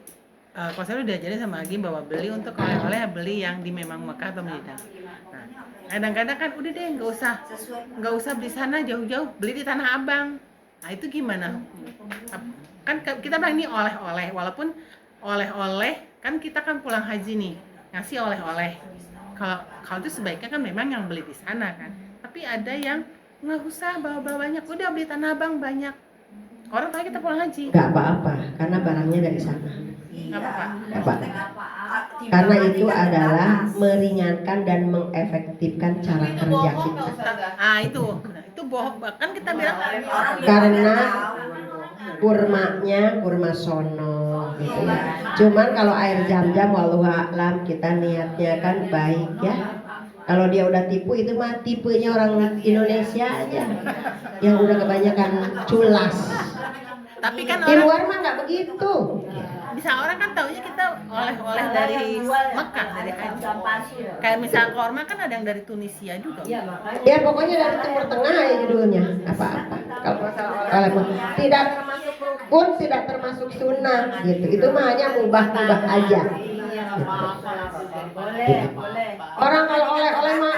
kalau saya udah diajarin sama Agim bahwa beli untuk oleh-oleh, beli yang di memang Mekah atau Madinah. Nah, kadang-kadang kan udah deh nggak usah beli sana jauh-jauh, beli di Tanah Abang. Nah itu gimana? Kan kita bilang ini oleh-oleh, walaupun oleh-oleh kan kita kan pulang haji nih ngasih oleh-oleh. Kalau itu sebaiknya kan memang yang beli di sana kan. Tapi ada yang nggak usah bawa banyak, udah beli Tanah Abang banyak. Orang tahu kita pulang haji. Nggak apa-apa, karena barangnya dari sana. Nggak apa-apa. Nggak apa-apa. Karena itu adalah meringankan dan mengefektifkan cara kerja kita. Itu bohong. Kan kita bilang Karena kurma sono gitu ya. Cuman kalau air jam-jam wallahu a'lam kita niatnya kan baik ya. Kalau dia udah tipu itu mah tipenya orang Indonesia aja yang udah kebanyakan culas. Tapi kan Di luar mah nggak begitu. bisa orang kan taunya kita oleh-oleh dari Mekah, dari haji. Kayak misal korma kan ada yang dari Tunisia juga. Ya pokoknya dari Timur Tengah ya judulnya apa-apa. Kalau masalah oleh tidak termasuk pun tidak termasuk sunnah gitu. Itu mah hanya mubah-mubah aja. Iya, apa-apa. Boleh. Orang kalau oleh-oleh mah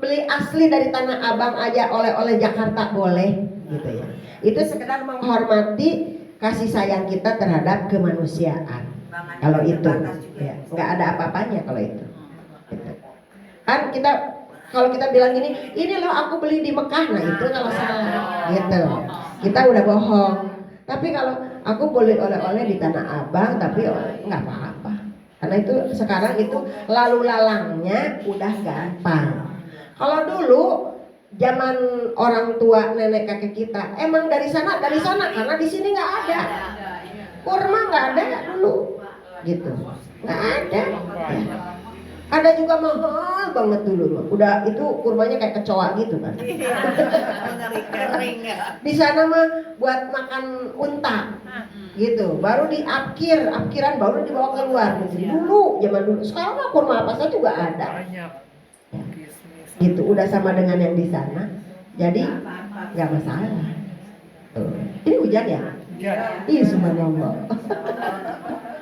beli asli dari Tanah Abang aja, oleh-oleh Jakarta boleh gitu ya. Itu sekedar menghormati kasih sayang kita terhadap kemanusiaan. Kalau itu ya, nggak ada apa-apanya kalau itu. Gitu. Kan kita kalau kita bilang ini loh aku beli di Mekah, nah itu kalau salah gitu. Kita udah bohong. Tapi kalau aku boleh oleh-oleh di Tanah Abang, tapi nggak apa-apa. Karena itu sekarang itu lalu lalangnya udah gampang. Kalau dulu zaman orang tua nenek kakek kita emang dari sana karena di sini nggak ada. Kurma nggak ada dulu, gitu. Nggak ada. Ya. Ada juga mahal banget dulu. Udah itu kurmanya kayak kecoa gitu kan. Ngeri kering ya. Di sana mah buat makan unta. Gitu, baru apkiran baru dibawa keluar dulu zaman dulu. Sekarang mah kurma apa saja juga ada. Ya. Gitu, udah sama dengan yang di sana, jadi nggak masalah. Tuh. Ini hujan ya? Iya, subhanallah.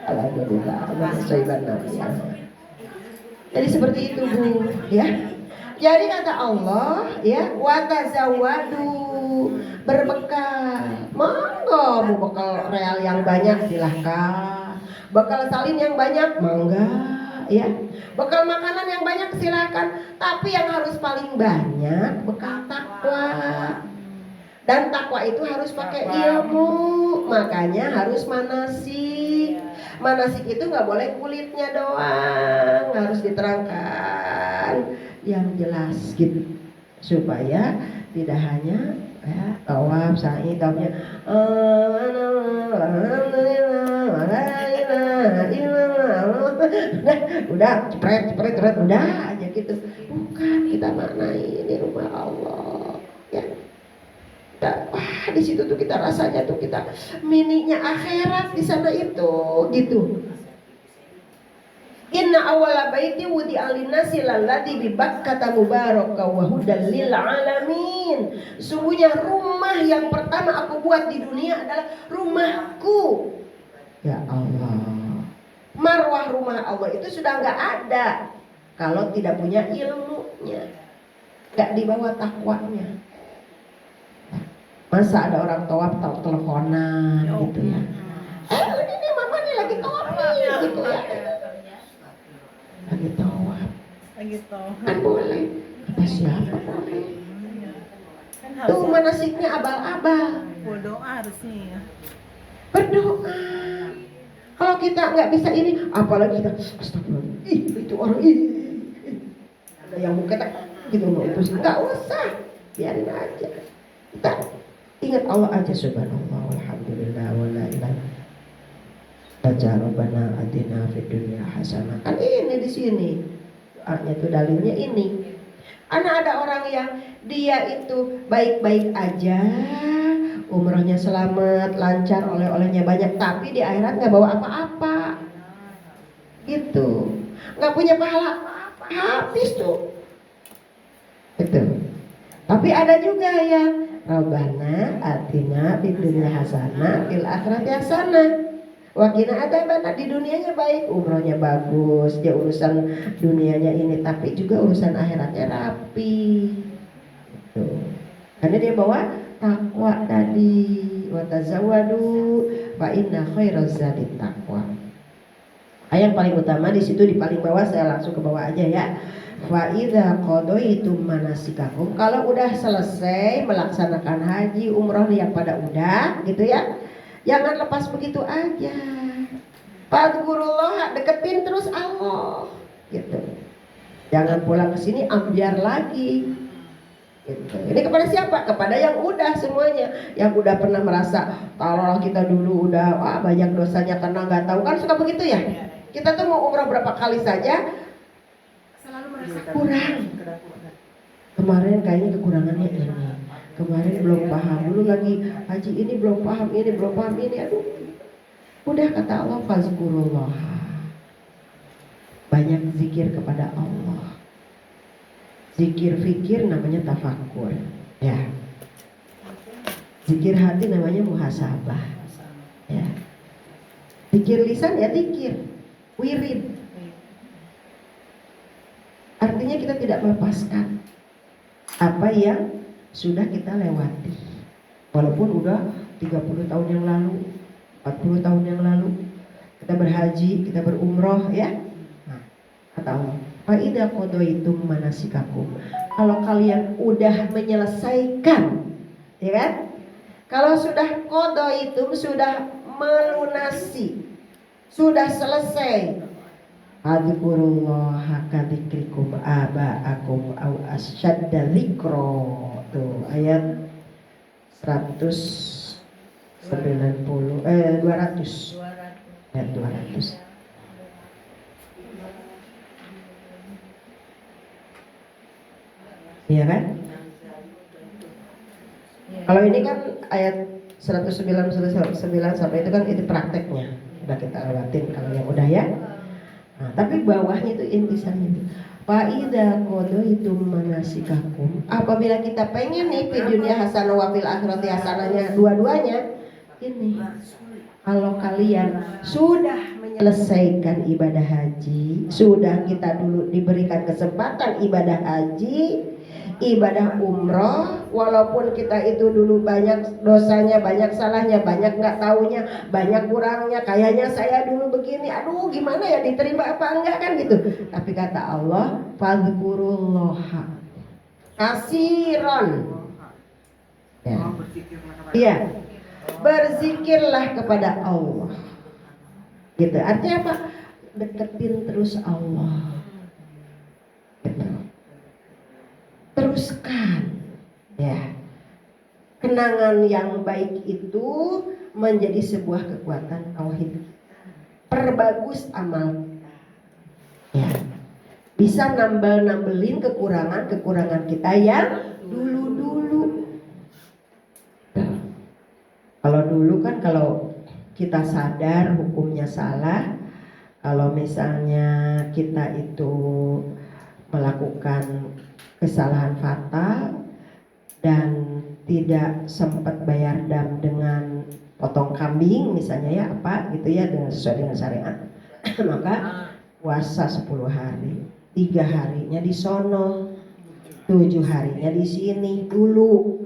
Alhamdulillah, jadi seperti itu Bu, ya. Jadi kata Allah, ya, watazawadu, berbekal. Monggo mau bekal real yang banyak silahkan. Bekal salin yang banyak, mangga, ya. Bekal makanan yang banyak silahkan. Tapi yang harus paling banyak bekal takwa. Dan takwa itu harus pakai ilmu. Makanya harus manasik. Manasik itu nggak boleh kulitnya doang, harus diterangkan yang jelas gitu, supaya tidak hanya ya, tawaf, sa'i, tawafnya udah cepret udah aja gitu. Bukan, kita maknai ini rumah Allah ya. Wah, di situ tuh kita rasanya tuh kita mininya akhirat di sana itu gitu. Inna awwala baiti wudi'a lin-nasi lalladzi bi Bakkah mubaraka wa hudan lil alamin. Sungguhnya rumah yang pertama aku buat di dunia adalah rumahku. Ya Allah. Marwah rumah Allah itu sudah enggak ada kalau tidak punya ilmunya. Enggak dibawa takwanya. Masa ada orang tawaf teleponan gitu ya. Ini mama nih lagi tawaf nih gitu ya. Lagi tawaf. Kan boleh. Kata siapa boleh? Tuh manasiknya abal-abal. Berdoa harusnya ya. Berdoa. Kalau kita nggak bisa ini, apalagi kita astagfirullah. Itu orang ada yang mau kata gitu mau itu nggak usah, biarin aja. Kita ingat Allah aja, subhanallah walhamdulillah wala ilaha Rabbana atina fid dunya hasanah. Kan ini di sini. Doanya tuh dalilnya ini. Karena ada orang yang dia itu baik-baik aja, umrohnya selamat, lancar, oleh-olehnya banyak, tapi di akhirat nggak bawa apa-apa. Gitu. Nggak punya pahala apa-apa, habis tuh. Gitu. Tapi ada juga yang Rabbana atina fid dunya hasanah fil akhirati hasanah wa qina adzabannar. Di dunianya baik, umrohnya bagus, dia urusan dunianya ini, tapi juga urusan akhiratnya rapi. Gitu. Karena dia bawa takwa tadi, wa tazawwadu fa inna khairaz zadi taqwa. Ayat paling utama di situ di paling bawah, saya langsung ke bawah aja ya. Wa idza qadaitum manasikakum, kalau udah selesai melaksanakan haji umroh yang pada udah gitu ya, jangan lepas begitu aja. Fadhkurullah, deketin terus Allah gitu. Jangan pulang ke sini ambiar lagi gitu. Ini kepada siapa? Kepada yang udah semuanya, yang udah pernah merasa kalau kita dulu udah banyak dosanya karena nggak tahu, kan suka begitu ya. Kita tuh mau umroh berapa kali saja selalu merasa kurang. Kemarin kayaknya kekurangannya ini, kemarin belum paham, dulu lagi haji ini belum paham ini, aduh. Udah kata Allah, fazkurullah, banyak zikir kepada Allah. Zikir fikir namanya tafakkur, ya. Zikir hati namanya muhasabah. Zikir lisan ya zikir, wirid. Artinya kita tidak melepaskan apa yang sudah kita lewati. Walaupun udah 30 tahun yang lalu, 40 tahun yang lalu, kita berhaji, kita berumroh ya. Nah, kata Allah, fa idza qadaitum manasikakum. Kalau kalian udah menyelesaikan, ya kan? Kalau sudah qadaitum, sudah melunasi, sudah selesai, Adzukurullaha kadzikrikum aba'akum au asyadda dzikra. Tuh ayat 200 ayat 200. Iya kan? Kalau ini kan ayat 109 sampai itu kan itu prakteknya. Udah kita lewatin kalau yang udah ya. Nah, tapi bawahnya itu intisannya. Fa'idza qadaitum manasikakum. Apabila kita pengen nih di dunia hasanah wa fil akhirati hasanahnya dua-duanya, ini kalau kalian sudah menyelesaikan ibadah haji, sudah kita dulu diberikan kesempatan ibadah haji, ibadah umroh, walaupun kita itu dulu banyak dosanya, banyak salahnya, banyak nggak taunya, banyak kurangnya, kayaknya saya dulu begini, aduh gimana ya diterima apa enggak kan gitu. Tapi kata Allah, fadzkurullaha kasiron. Ya. Iya. Berzikirlah kepada Allah. Gitu. Artinya apa? Deketin terus Allah. Gitu. Teruskan ya, kenangan yang baik itu menjadi sebuah kekuatan tauhid. Perbagus amal ya, bisa nambelin kekurangan kita yang dulu. Kalau dulu kan kalau kita sadar hukumnya salah, kalau misalnya kita itu melakukan kesalahan fatal dan tidak sempat bayar dam dengan potong kambing misalnya ya apa gitu ya, dengan sesuai dengan syariat maka puasa 10 hari, 3 harinya di sono, 7 harinya di sini dulu,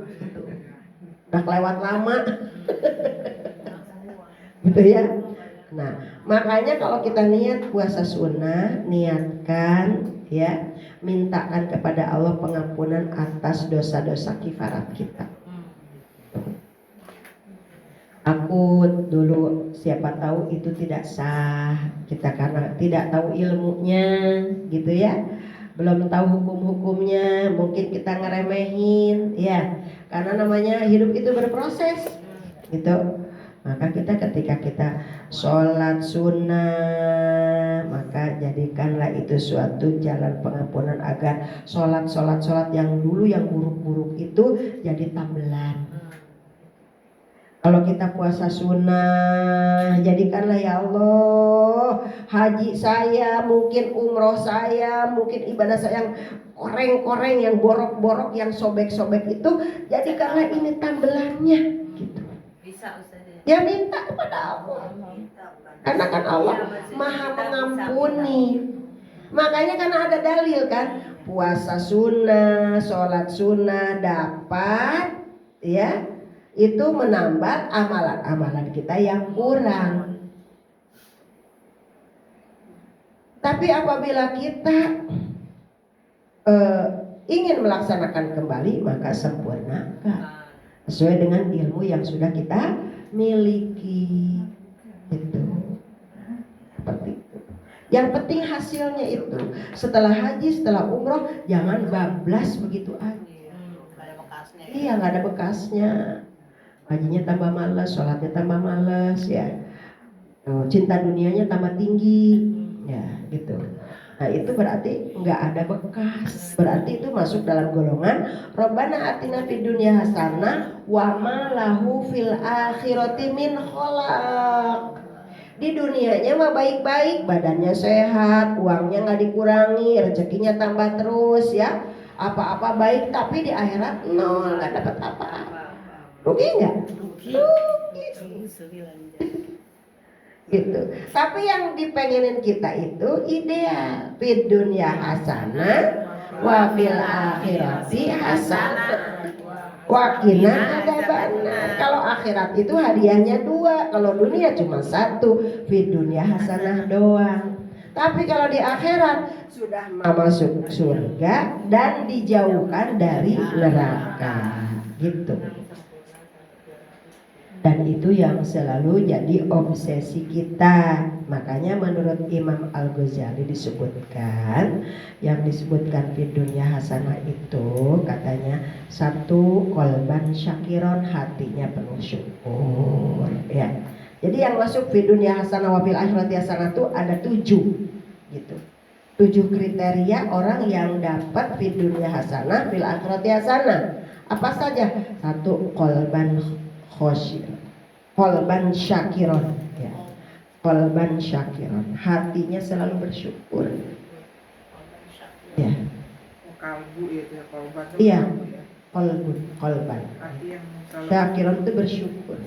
udah kelewat lama gitu ya. Nah makanya kalau kita niat puasa sunnah, niatkan ya, mintakan kepada Allah pengampunan atas dosa-dosa kifarat kita. Aku dulu siapa tahu itu tidak sah kita karena tidak tahu ilmunya gitu ya, belum tahu hukum-hukumnya, mungkin kita ngeremehin ya, karena namanya hidup itu berproses gitu. Maka kita ketika kita sholat sunnah, maka jadikanlah itu suatu jalan pengampunan agar sholat yang dulu yang buruk-buruk itu jadi tambelan. Kalau kita puasa sunnah, jadikanlah ya Allah haji saya, mungkin umroh saya, mungkin ibadah saya yang koreng-koreng, yang borok-borok, yang sobek-sobek itu, jadikanlah ini tambelannya gitu. Bisa Ustaz. Ya minta kepada Allah, karena kan Allah maha mengampuni. Makanya karena ada dalil kan, puasa sunnah, sholat sunnah dapat ya, itu menambah amalan-amalan kita yang kurang. Tapi apabila kita ingin melaksanakan kembali, maka sempurnakan sesuai dengan ilmu yang sudah kita miliki itu. Seperti itu. Yang penting hasilnya itu setelah haji, setelah umroh, jangan bablas begitu aja. Gak ada bekasnya. Iya, nggak ada bekasnya. Hajinya tambah males, sholatnya tambah males ya. Cinta dunianya tambah tinggi, ya gitu. Nah itu berarti nggak ada bekas. Berarti itu masuk dalam golongan Rabbana atina fid dunya hasanah wa ma lahu fil akhirati min khalaq. Di dunianya mah baik-baik, badannya sehat, uangnya nggak dikurangi, rezekinya tambah terus ya, apa-apa baik, tapi di akhirat nol, nggak dapat apa-apa. Rugi nggak? Rugi. gitu. Tapi yang dipengenin kita itu ideal, fid dunya hasanah wa fil akhirati hasanah wa qina adzabannar. Kalau akhirat itu hadiahnya 2, kalau dunia cuma 1, fid dunya hasanah doang. Tapi kalau di akhirat sudah masuk surga dan dijauhkan dari neraka gitu. Dan itu yang selalu jadi obsesi kita. Makanya menurut Imam Al-Ghazali disebutkan, yang disebutkan di dunia hasanah itu katanya 1, kolban syakiron, hatinya penuh syukur ya. Jadi yang masuk di dunia hasanah wa fil akhirati hasanah itu ada 7 gitu. 7 kriteria orang yang dapat di dunia hasanah fil akhirati hasanah. Apa saja? 1, kolban khosyir, kolban syakiron ya. Kolban syakiron, hatinya selalu bersyukur ya. Kalbu itu ya, kolban. Iya, kolban Hati yang selalu syakiron itu bersyukur,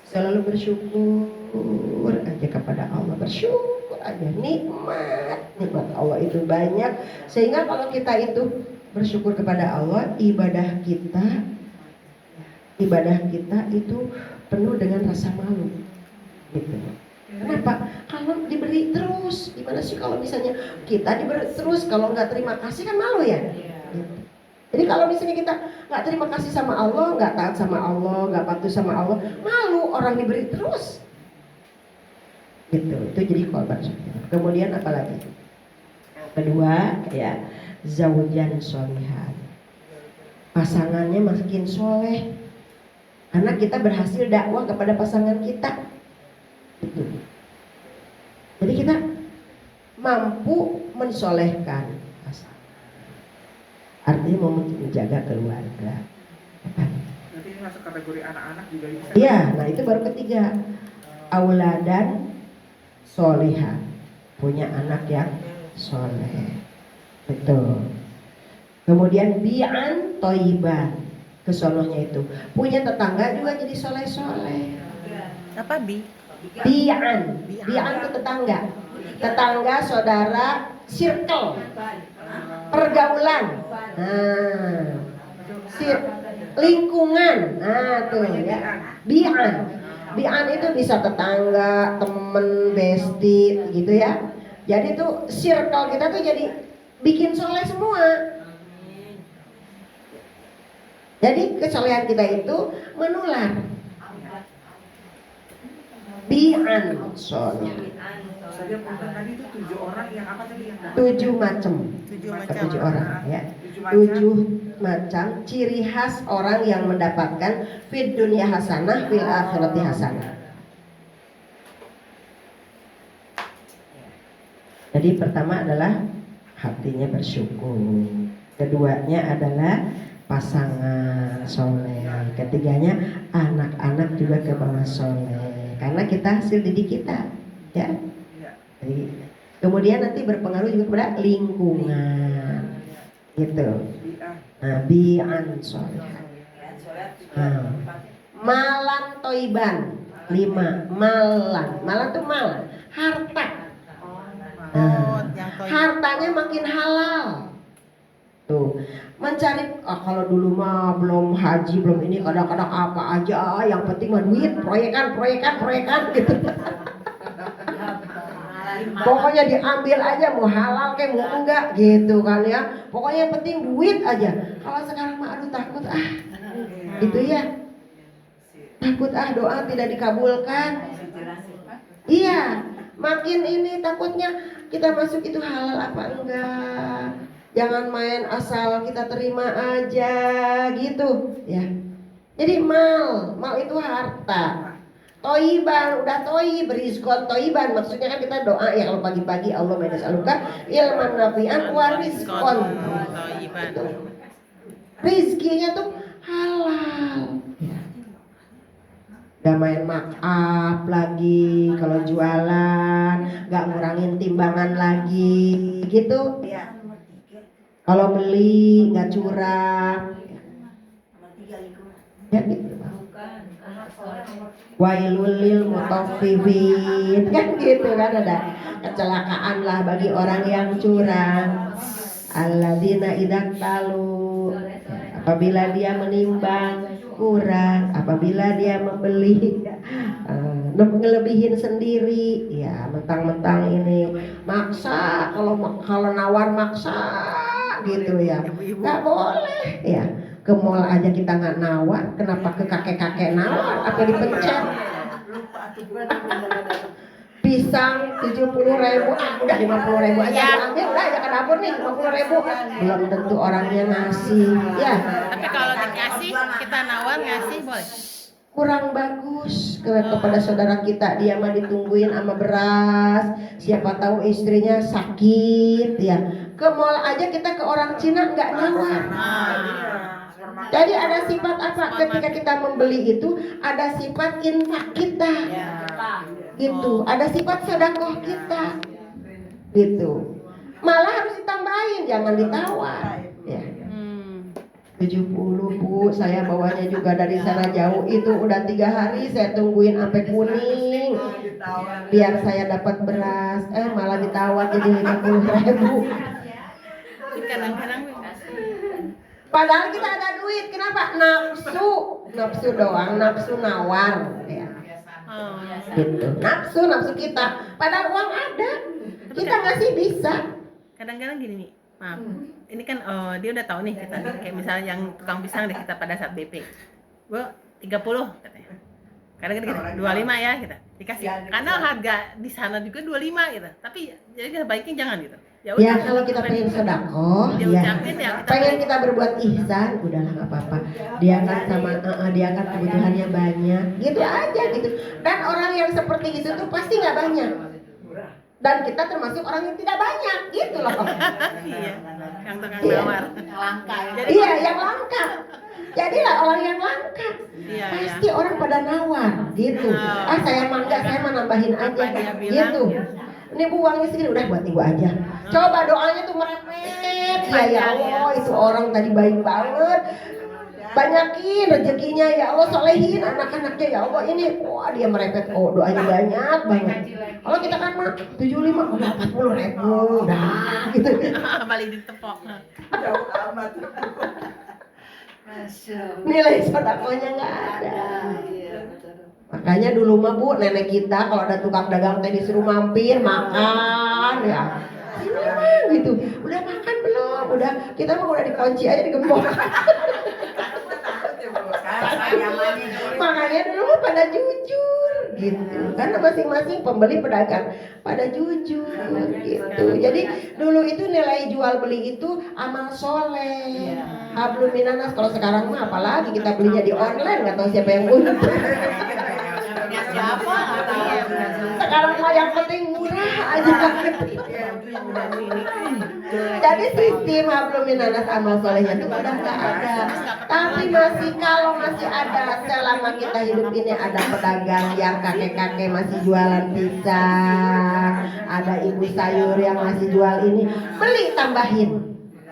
selalu bersyukur aja kepada Allah, bersyukur aja, nikmat Allah itu banyak. Sehingga kalau kita itu bersyukur kepada Allah, ibadah kita itu penuh dengan rasa malu gitu. Kenapa? Kalau diberi terus, gimana sih kalau misalnya kita diberi terus, kalau nggak terima kasih kan malu ya gitu. Jadi kalau misalnya kita nggak terima kasih sama Allah, nggak taat sama Allah, nggak patuh sama Allah, malu orang diberi terus gitu. Itu jadi korban syukur. Kemudian apa lagi? Kedua ya, zaujan sholihan, pasangannya makin soleh karena kita berhasil dakwah kepada pasangan kita gitu. Jadi kita mampu mensolehkan pasangan, artinya mau menjaga keluarga. berarti ini masuk kategori anak-anak juga bisa. Iya, nah itu baru ketiga, auladan solihah, punya anak yang soleh, betul. Kemudian bi'an toiban, kesonohnya itu punya tetangga juga jadi soleh-soleh. Apa bi? Bi'an itu tetangga, saudara, circle, pergaulan, lingkungan, tuh ya. Bi'an itu bisa tetangga, temen, bestie gitu ya. Jadi tuh circle kita tuh jadi bikin soleh semua. Jadi kesolehan kita itu menular. Bi'an soleh. Saja punten tadi itu 7 orang yang apa tadi yang 7 macam. 7 orang ya. 7 7 macam. macam ciri khas orang yang mendapatkan fid dunya hasanah fil akhirati hasanah. Jadi pertama adalah hatinya bersyukur. Keduanya adalah pasangan soleh. Ketiganya anak-anak juga ke bawah soleh. Karena kita hasil didik kita, ya. Jadi, kemudian nanti berpengaruh juga kepada lingkungan, gitu. Nah, bi'an soleh. Malan toiban 5. Malan tuh mal, harta. Hartanya makin halal. Tuh, mencari kalau dulu mah belum haji, belum ini, kadang-kadang apa aja, yang penting mah duit, proyekan gitu. Pokoknya diambil aja, mau halal kayak mau enggak gitu kan ya. Pokoknya yang penting duit aja. Kalau sekarang mah aduh takut gitu ya. Takut doa tidak dikabulkan. Iya, makin ini takutnya kita masuk itu halal apa enggak. Jangan main asal kita terima aja gitu ya. Jadi mal itu harta. Toiban, udah toib, rizqon toiban. Maksudnya kan kita doa ya kalau pagi-pagi Allah menasaluka ilman nafi'an wa rizqon toiban. Rizkinya tuh halal. Gak main make-up lagi kalau jualan, gak ngurangin timbangan lagi gitu ya. Kalau beli nggak curang, ya gitu. Wailul lil mutaffifin, kan gitu kan, ada kecelakaan lah bagi orang yang curang. Alladzina idzak talu, apabila dia menimbang kurang, apabila dia membeli ngelebihin sendiri, ya mentang-mentang ini maksa, kalau nawar maksa gitu ya, nggak boleh ya. Ke mall aja kita nggak nawar, kenapa ke kakek-kakek nawar? Apa dipencet? Pisang 70.000, udah 50.000 aja diambil, udah aja ke dapur nih 50.000. Belum tentu orangnya ngasih, ya. Tapi kalau dikasih, kita nawar ngasih boleh. Kurang bagus kepada saudara kita, dia mah ditungguin sama beras, siapa tahu istrinya sakit ya. Ke mall aja kita ke orang Cina nggak nawar. Jadi ada sifat apa ketika kita membeli itu? Ada sifat infak kita, gitu. Ada sifat sedekah kita, gitu. Malah harus ditambahin, jangan ditawar. Ya. 70 Bu, saya bawanya juga dari sana jauh, itu udah 3 hari saya tungguin sampai kuning biar saya dapat beras, malah ditawar jadi 50.000. Kadang-kadang Padahal kita ada duit, kenapa? Nafsu doang, nafsu nawar ya. Gitu. Nafsu kita, padahal uang ada, kita ngasih bisa. kadang-kadang gini nih, maaf, ini kan dia udah tahu nih kita, kayak misalnya yang tukang pisang deh kita pada saat BP, Bu 30 katanya, kadang-kadang kita 25 ya kita dikasih, karena harga di sana juga 25 gitu, tapi jadi kita baikin jangan gitu. Ya kalau kita pengen sedekah, ya, pengen kita berbuat ihsan, udahlah nggak apa-apa. Dia kan dia kan kebutuhannya banyak, gitu aja gitu. Dan orang yang seperti itu tuh pasti nggak banyak. Dan kita termasuk orang yang tidak banyak, gitu loh. Iya, yang tukang nawar. Langka ya. Iya, yang langka. Jadilah orang yang langka. Iya, Pasti orang pada nawar, gitu. Saya mangga, saya mau nambahin aja, gitu. Ini Bu uangnya segini, udah buat Ibu aja. Coba doanya tuh merepet. Ya Allah, itu orang tadi baik banget. Banyakin rezekinya ya Allah, solehin anak-anaknya ya Allah. Ini wah dia merepet, doanya banyak banget. Kalau kita kan mah 75 udah 40.000, udah gitu. Balik ditepok. Jauh amat. Nilai sedekahnya nggak ada. Makanya dulu mah Bu, nenek kita kalau ada tukang dagang teh disuruh mampir makan ya. Sini mah gitu. Udah makan belum? Udah, kita mah udah dikunci aja digembok. Makanya dulu mah pada jujur gitu. Karena masing-masing pembeli pedagang pada jujur gitu. Jadi dulu itu nilai jual beli itu amal soleh. Hablum minanas. Kalau sekarang mah apalagi kita belinya di online, nggak tahu siapa yang untung. Siapa? Sekarang mah yang penting murah aja. Jadi sistem hablum minanas amal solehnya itu udah nggak ada. Tapi kalau masih ada, selama kita hidup ini ada pedagang yang kakek-kakek masih jualan pisang, ada ibu sayur yang masih jual ini, beli tambahin.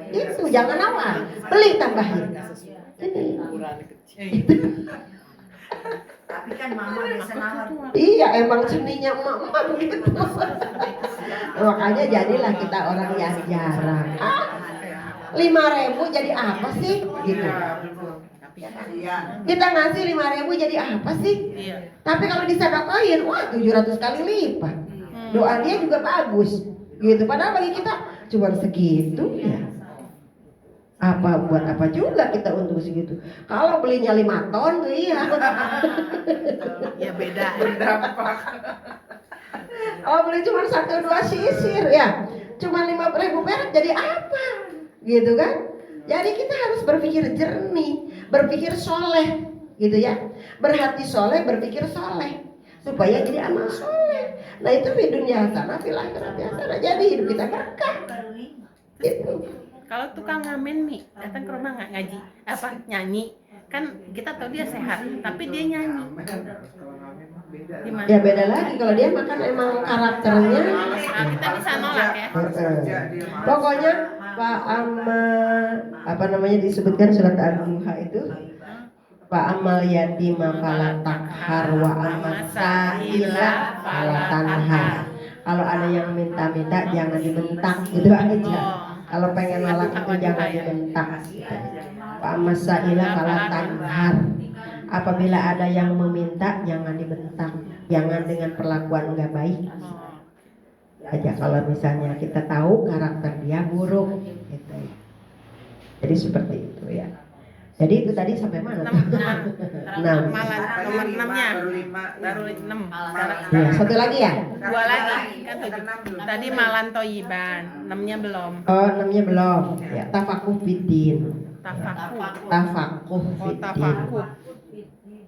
Itu jangan nawar, beli tambahin. Tapi kan mama biasa nawar. Iya, emang seninya emak-emak begitu. Makanya jadilah kita orang yang jarang. 5.000 jadi apa sih? Gitu. Kita ngasih 5.000 jadi apa sih? Iya. Tapi kalau disedekahin, wah 700 kali lipat. Doa dia juga bagus. Gitu. Padahal bagi kita cuma segitu ya. Apa buat apa juga kita untuk segitu. Kalau belinya 5 ton tuh iya. Ya beda. Oh beli cuma 1-2 sisir ya, cuma 5.000 perak jadi apa? Gitu kan? Jadi kita harus berpikir jernih, berpikir soleh, gitu ya. Berhati soleh, berpikir soleh, supaya jadi amal soleh. Nah itu di dunia hasanah, fil akhirati hasanah. Jadi hidup kita berkah. Gitu. Kalau tukang ngamen nih datang ke rumah nggak ngaji, nyanyi, kan kita tahu dia sehat, tapi dia nyanyi. Gimana? Ya beda lagi kalau dia makan emang karakternya. Nah, kita bisa nolak ya. Pokoknya apa namanya disebutkan surat Al-Duha itu Wa amal yatima fala takhar wa amas sa'ila fala tanhar. Kalau ada yang minta-minta jangan dibentak gitu aja. Kalau pengen nolak itu jangan dibentak. Wa amas sa'ila fala tanhar. Apabila ada yang meminta jangan dibentak, jangan dengan perlakuan enggak baik. Aja kalau misalnya kita tahu karakter dia buruk gitu. Jadi seperti itu ya. Jadi itu tadi sampai mana? 6. Malah nomor 6-nya. Baru 6. Ya, satu lagi ya? 2 lagi kan 7. Tadi malan toyiban, 6-nya belum. Oh, 6-nya belum. Ya, tafakuh fiddin. Tafakuh. Tafakuh Oh, fiddin. tafakuh.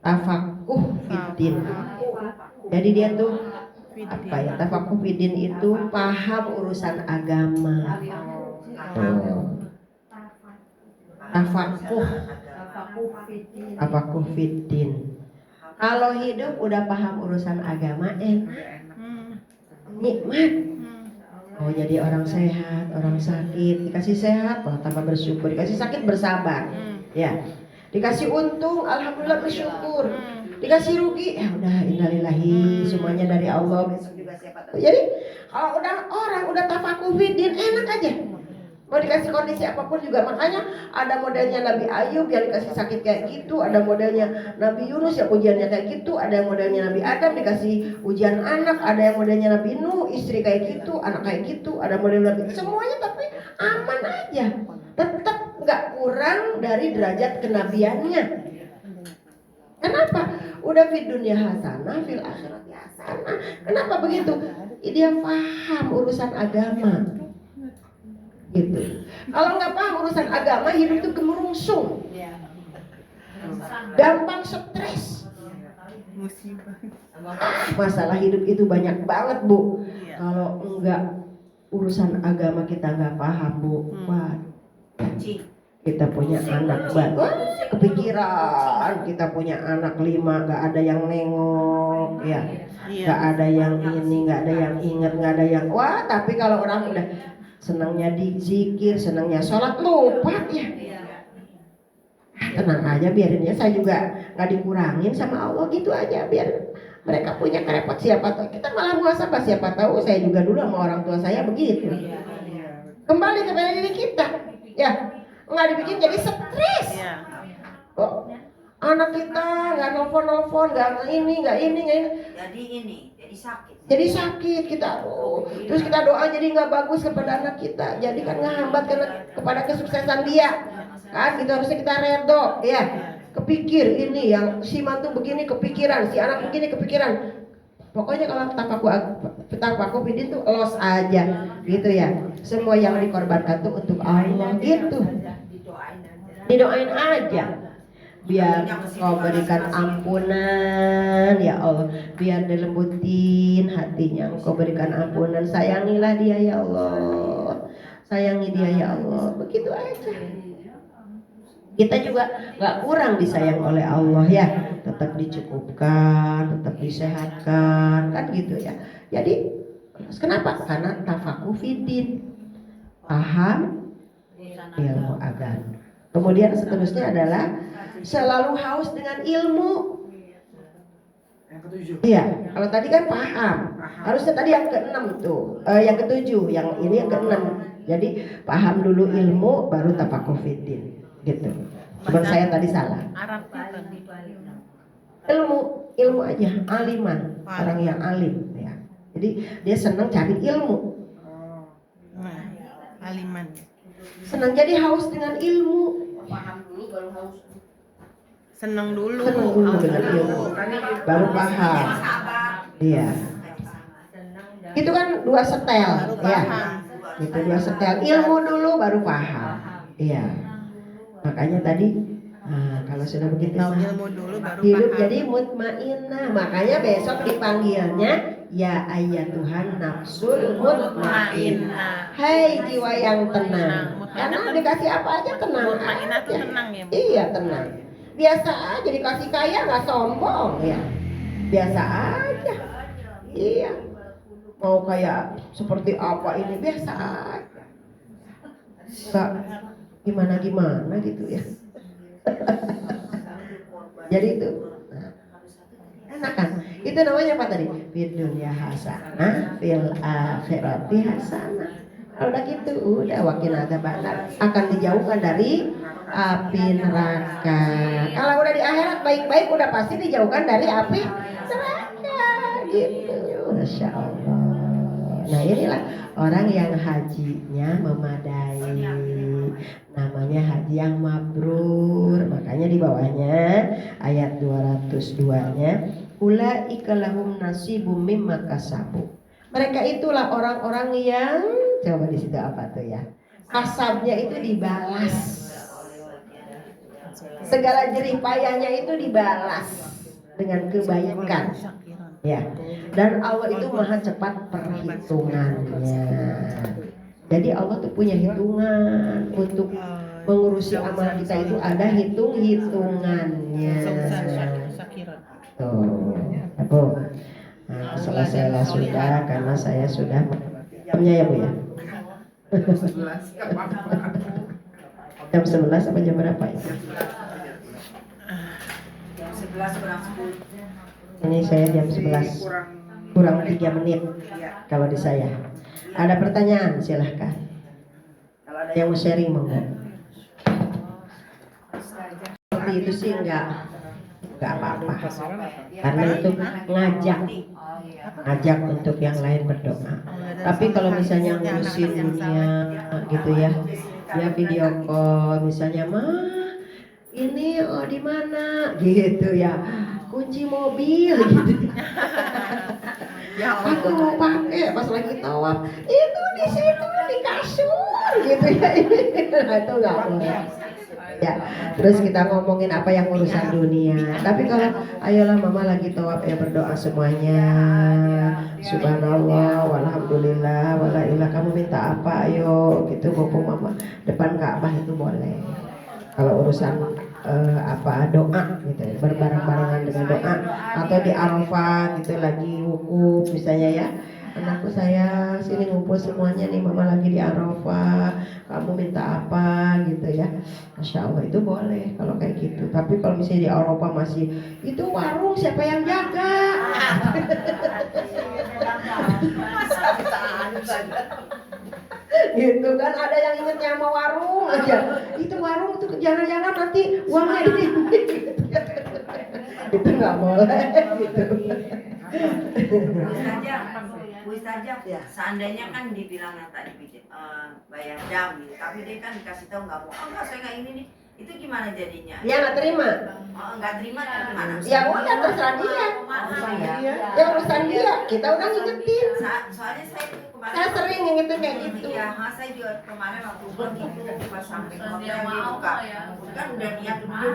Tafakuh fiddin. Jadi dia tuh apa ya? Tafakuh fiddin itu paham urusan agama. Tafakuh fiddin. Kalau hidup udah paham urusan agama nikmat. Oh, jadi orang sehat, orang sakit dikasih sehat, oh, tambah bersyukur. Dikasih sakit bersabar. Ya. Dikasih untung, alhamdulillah bersyukur. Dikasih rugi, ya udah innalillahi, semuanya dari Allah. Besok juga siapa tahu. Jadi kalau orang udah tafakuh fiddin enak aja. Mau dikasih kondisi apapun juga. Makanya ada modelnya Nabi Ayub yang dikasih sakit kayak gitu, ada modelnya Nabi Yunus yang ujiannya kayak gitu, ada yang modelnya Nabi Adam dikasih ujian anak, ada yang modelnya Nabi Nuh istri kayak gitu, anak kayak gitu, ada model Nabi, semuanya tapi aman aja, tetap nggak kurang dari derajat kenabiannya. Kenapa? Udah fid dunya hasanah, fil akhirati hasanah. Kenapa begitu? Dia paham urusan agama. Gitu. Kalau nggak paham urusan agama, hidup itu gemerungsung, gampang stres. Masalah hidup itu banyak banget, Bu. Kalau enggak urusan agama kita nggak paham, Bu, wah, kita punya anak kepikiran, kita punya anak 5 nggak ada yang nengok, ya, nggak ada yang ini, nggak ada yang inget, nggak ada yang wah. Tapi kalau orang udah senangnya di zikir, senangnya sholat, lupa ya. Tenang aja, biarin ya, saya juga nggak dikurangin sama Allah gitu aja, biar mereka punya kerepot. Siapa tahu kita malah muhasabah, siapa tahu saya juga dulu sama orang tua saya begitu. Kembali kepada diri kita, ya, nggak dibikin jadi stres. Oh, anak kita nggak nelfon, nggak ini. Jadi sakit kita, terus kita doa jadi nggak bagus kepada anak kita, jadi kan ngehambat kepada kesuksesan dia, kan? Itu harusnya kita redo, ya. Kepikir ini yang si mantu begini kepikiran, si anak begini kepikiran. Pokoknya kalau tafakuh fiddin tuh los aja, gitu ya. Semua yang dikorbankan tuh untuk Allah, gitu. Didoain aja. Biar Kau berikan ampunan ya Allah, biar dilembutin hatinya, Kau berikan ampunan, sayangilah dia ya Allah, sayangi dia ya Allah, begitu aja. Kita juga gak kurang disayang oleh Allah ya, tetap dicukupkan, tetap disehatkan, kan gitu ya. Jadi kenapa? Karena tafakuh fiddin, paham ilmu agama. Kemudian seterusnya adalah selalu haus dengan ilmu. Yang ke-7. Iya, kalau tadi kan paham. Harusnya tadi yang ke-6 tuh, yang ke-7, yang ini yang ke-6. Jadi paham dulu ilmu, baru tafakuh fiddin, gitu. Cuman saya tadi salah. Ilmu aja, aliman, orang yang alim. Ya. Jadi dia senang cari ilmu. Aliman. Senang jadi haus dengan ilmu. Senang dulu dengan ilmu, baru paham. Iya. Itu kan 2 setel, ya. Itu 2 setel. Ilmu dulu baru paham. Iya. Makanya tadi, kalau sudah begitu, ilmu dulu baru hidup paham. jadi mutmainnah. Makanya besok dipanggilnya ya Tuhan nafsul mutmainnah. Hai jiwa yang tenang. Karena dikasih apa aja tenang. Mutmainnah tuh tenang ya, Bu? Iya, tenang. Biasa aja, dikasih kaya nggak sombong ya. Biasa aja. Iya. Mau kayak seperti apa ini biasa aja. Nggak gimana gitu ya. Jadi itu enak kan? Itu namanya apa tadi? Fid dunya hasanah, fil akhirati hasanah. Kalau udah gitu, udah wakil ada benar akan dijauhkan dari api neraka. Kalau udah di akhirat baik-baik, udah pasti dijauhkan dari api neraka. Gitu, masya Allah. Nah inilah orang yang hajinya memadai, namanya haji yang mabrur. Makanya di bawahnya ayat 202-nya, ulaika lahum nasibum mimma kasabu. Mereka itulah orang-orang yang, coba di situ apa tuh ya? Kasabnya itu dibalas. Segala jerih payahnya itu dibalas dengan kebaikan. Ya. Dan Allah itu maha cepat perhitungannya. Jadi Allah tuh punya hitungan untuk mengurusi amal kita, itu ada hitung-hitungannya. Tuh, Bu. Nah, selesai sudah karena saya sudah jamnya ya Bu ya. Jam 11 apa jam berapa ya? Jam 11 kurang 10. Ini saya jam 11 kurang 3 menit kalau di saya. Ada pertanyaan silahkan. Kalau ada yang mau sharing monggo. Seperti itu sih enggak apa-apa. Karena itu ngajak untuk yang lain berdoa. Tapi kalau misalnya ngurusin dunia gitu ya, ya video call misalnya, mah ini di mana gitu ya, kunci mobil gitu. Aku mau pakai pas lagi tawaf, itu di situ di kasur gitu ya. Nah, itu nggak boleh. Ya, terus kita ngomongin apa yang urusan dunia. Tapi kalau ayolah mama lagi tawaf ya berdoa semuanya. Subhanallah, walhamdulillah, wala ilah, kamu minta apa ayo gitu mumpung mama depan Ka'bah itu boleh. Kalau urusan apa doa gitu ya, berbareng-barengan dengan doa, atau di Arafah gitu lagi wukuf misalnya ya, anakku saya sini ngumpul semuanya nih, mama lagi di Arafah, kamu minta apa gitu ya, masya Allah itu boleh kalau kayak gitu. Tapi kalau misalnya di Arafah masih itu warung siapa yang jaga gitu kan, ada yang ingetnya sama warung aja, itu warung itu jangan-jangan nanti uangnya ini itu nggak boleh gitu. Ustazah, seandainya kan dibilang yang tadi bayar dam gitu, tapi dia kan dikasih tahu nggak mau, enggak saya nggak ini nih, itu gimana jadinya? Ya nggak terima. Nggak terima atau gimana? Ya udah terserah dia. Ya urusan dia, kita udah ngingetin. Soalnya saya kemarin Saya sering ngingetin kayak gitu. Iya, saya juga kemarin waktu pergi gitu pas sampai hotel dia buka, kan udah niat dulu,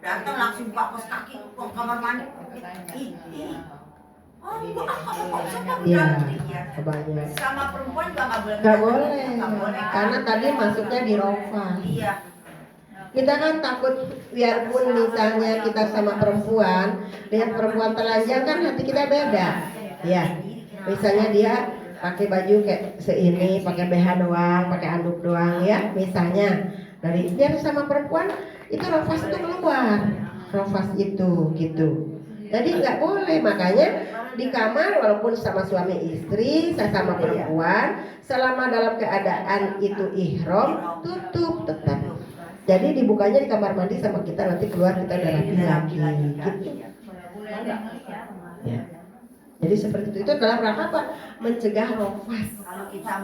datang langsung buka kos kaki ke kamar mandi. Oh, buat apa kok sama Iya, bilang kebanyakan. sama perempuan juga nggak boleh. Nggak boleh, Nggak boleh. karena tadi masuknya di rofa. Iya. Kita kan takut biarpun misalnya kita sama perempuan, lihat perempuan telanjang kan hati kita beda. Ya, misalnya dia pakai baju kayak seini, pakai BH doang, pakai anduk doang ya, misalnya dari dia sama perempuan itu rofas itu keluar, rofas itu gitu. Jadi nggak boleh, makanya di kamar walaupun sama suami istri, saya sama perempuan, selama dalam keadaan itu ihram, tutup tetap. Jadi dibukanya di kamar mandi sama kita, nanti keluar kita udah rapi lagi gitu. Ya. Jadi seperti itu dalam rangka apa? Mencegah rofas. Kalau kita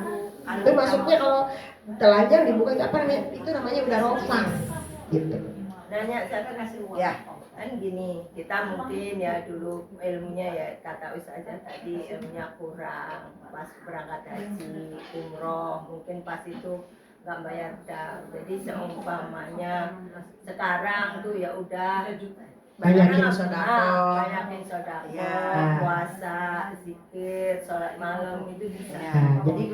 Itu maksudnya kalau telanjang dibuka itu apa namanya? Itu namanya udah rofas gitu. Nanya saya kasih uang. Ya. Kan gini, kita mungkin ya dulu ilmunya ya kata Ustazah tadi ilmunya kurang pas berangkat haji, umroh, mungkin pas itu nggak bayar dam. Jadi seumpamanya sekarang tuh ya udah Banyakin sodako. banyakin sodako, Ya. puasa, zikir, sholat malam itu bisa. Ya, jadi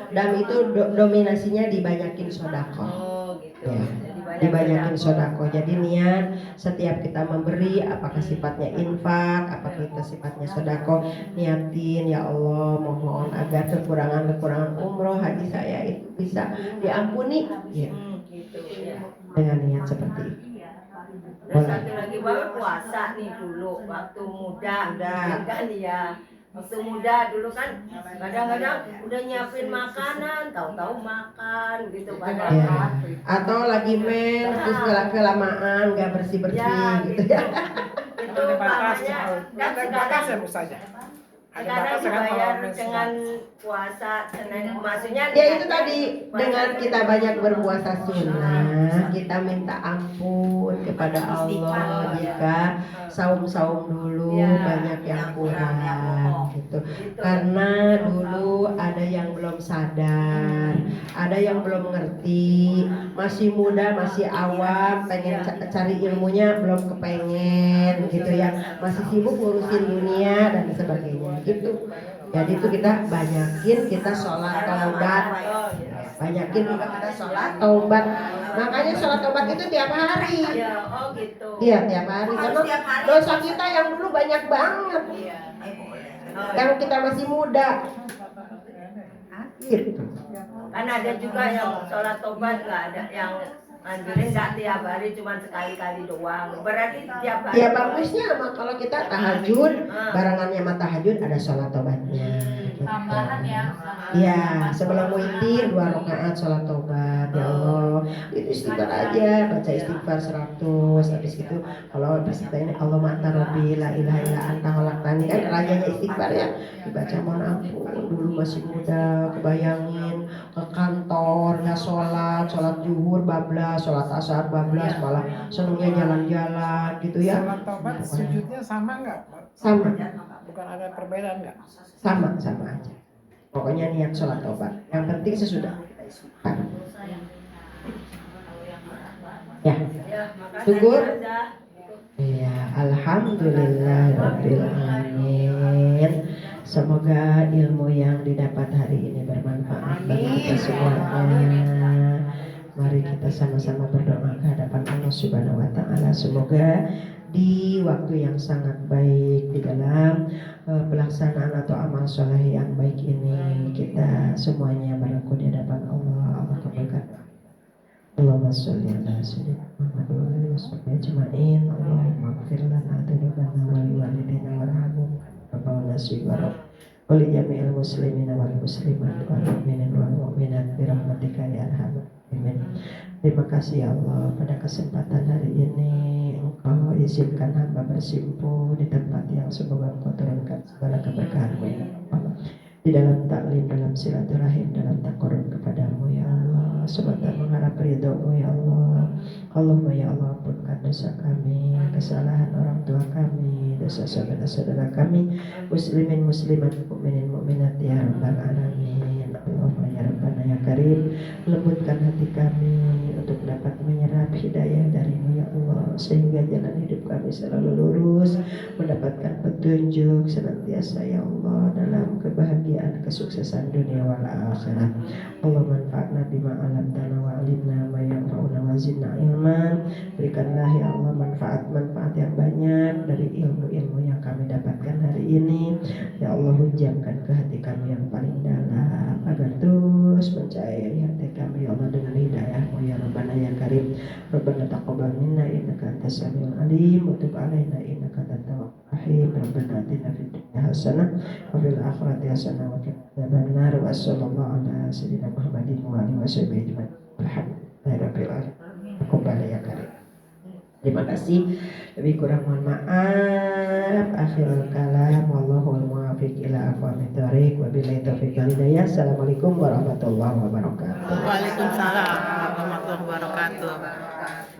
dam itu dominasinya dibanyakin sodako. Oh gitu. Ya. Jadi Dibanyakin sodako. Jadi niat setiap kita memberi, apakah sifatnya infak, apakah kita sifatnya sodako, niatin ya Allah mohon agar kekurangan umroh haji saya itu bisa diampuni ya. gitu ya. Dengan niat seperti itu. Terus satu lagi baru puasa nih dulu waktu muda kan ya. Waktu muda dulu kan kadang-kadang udah nyiapin makanan, tahu-tahu makan gitu padahal. Ya. Atau lagi mens terus kelamaan nggak bersih-bersih gitu ya. Itu Ada batas makanya kan ada batas ya sekarang saja. Ada sekarang batas kan dibayar kalau mens. dengan puasa Senin, maksudnya Ya itu tadi dengan kita banyak berpuasa sunnah, kita minta ampun kepada Allah jika saum-saum dulu banyak yang kurang gitu. Karena dulu ada yang belum sadar, ada yang belum ngerti, masih muda, masih awam, pengen cari ilmunya belum kepengen gitu ya, masih sibuk ngurusin dunia dan sebagainya gitu. Jadi itu kita banyakin kita sholat taubat, banyakin juga kita sholat taubat. Makanya sholat taubat itu tiap hari. ya gitu. Iya tiap hari. Karena dosa kita yang dulu banyak banget. Yang kita masih muda. Gitu. Kan ada juga yang sholat tobat nggak ada yang anjurin nggak tiap hari cuma sekali-kali doang. Berarti tiap hari. Ya bagusnya kalau kita tahajud, barengannya sama tahajud ada sholat taubatnya. Gitu. Tambahan ya. Ya sebelum witir 2 rakaat sholat taubat. Ya Allah itu istighfar aja, baca istighfar 100. Habis itu kalau habis kita ini Allah ma'anta rabbi la ilaha illa anta khalaqtani, kan rajanya istighfar ya, dibaca mohon ampun. Dulu masih muda, kebayangin ke kantor nggak sholat zuhur bablas, sholat asar bablas, malah senengnya jalan-jalan gitu ya. Sholat taubat sujudnya sama nggak? Sama Bukan ada perbedaan nggak? sama aja. Pokoknya niat sholat taubat. Yang penting sesudah kita istighfar. Ya, Ya, makanya syukur. aja. Ya, alhamdulillah rabbil alamin. Semoga ilmu yang didapat hari ini bermanfaat bagi kita semuanya. Mari kita sama-sama berdoa ke hadapan Allah Subhanahu wa taala. Semoga di waktu yang sangat baik di dalam pelaksanaan atau amal soleh yang baik ini, kita semuanya berlaku di hadapan Allah. Allah kabulkan. Allahumma sholli ala sayyidina Muhammad wa alihi washabbihi ajma'in. Allahumma ighfir lana dzunubana wa liwalidina warhamhum kama nasibara wa li jami'il muslimina wal muslimat wal mu'minin wal mu'minat bi rahmatika ya arhamar rahimin. Terima kasih ya Allah, pada kesempatan hari ini Engkau izinkan hamba bersimpuh di tempat yang semoga Engkau turunkan segala keberkahan-Mu ya Allah, di dalam taklim, dalam silaturahim, dalam takarrub kepadamu ya Allah, semata mengharap ridho-Mu ya Allah. Allahumma ya Allah, ampunkan dosa kami, kesalahan orang tua kami, dosa saudara-saudara kami, muslimin muslimat, mukminin mukminat ya rabbal alamin. Allahumma ya Rabbana ya Karim, lembutkan hati kami untuk dapat menyerap hidayah dari-Mu ya Allah, sehingga jalan hidup kami selalu lurus, mendapatkan petunjuk senantiasa ya Allah dalam kebahagiaan kesuksesan dunia wal akhirat. Allah manfa'na bima alamtana wa alimna ma yanfa'una wa zidna ilman. Berikanlah ya Allah manfaat-manfaat yang banyak dari ilmu-ilmu yang kami dapatkan hari ini. Ya Allah, hujamkan ke hati kami yang paling dalam agar terus mencahayai hati kami ya Allah dengan hidayah-Mu ya Rabbana ya Karim. Rabbana taqabbal minna innaka antas samiul alim wa tub alaina innaka antat tawwabur rahim. Rabbana atina fid dunya hasanah wa fil akhirati hasanah wa qina adzabannar. Wa sallallahu ala sayyidina Muhammadin wa alihi washabbihi ajma'in. Alhamdulillahi rabbil alamin. Taqabbal ya Karim. Terima kasih. Lebih kurang mohon maaf. Akhirul kalam wallahu muwaffiq ila aqwamit thoriq wa billahi taufiq wal hidayah. Assalamualaikum warahmatullahi wabarakatuh. Waalaikumsalam warahmatullahi wabarakatuh.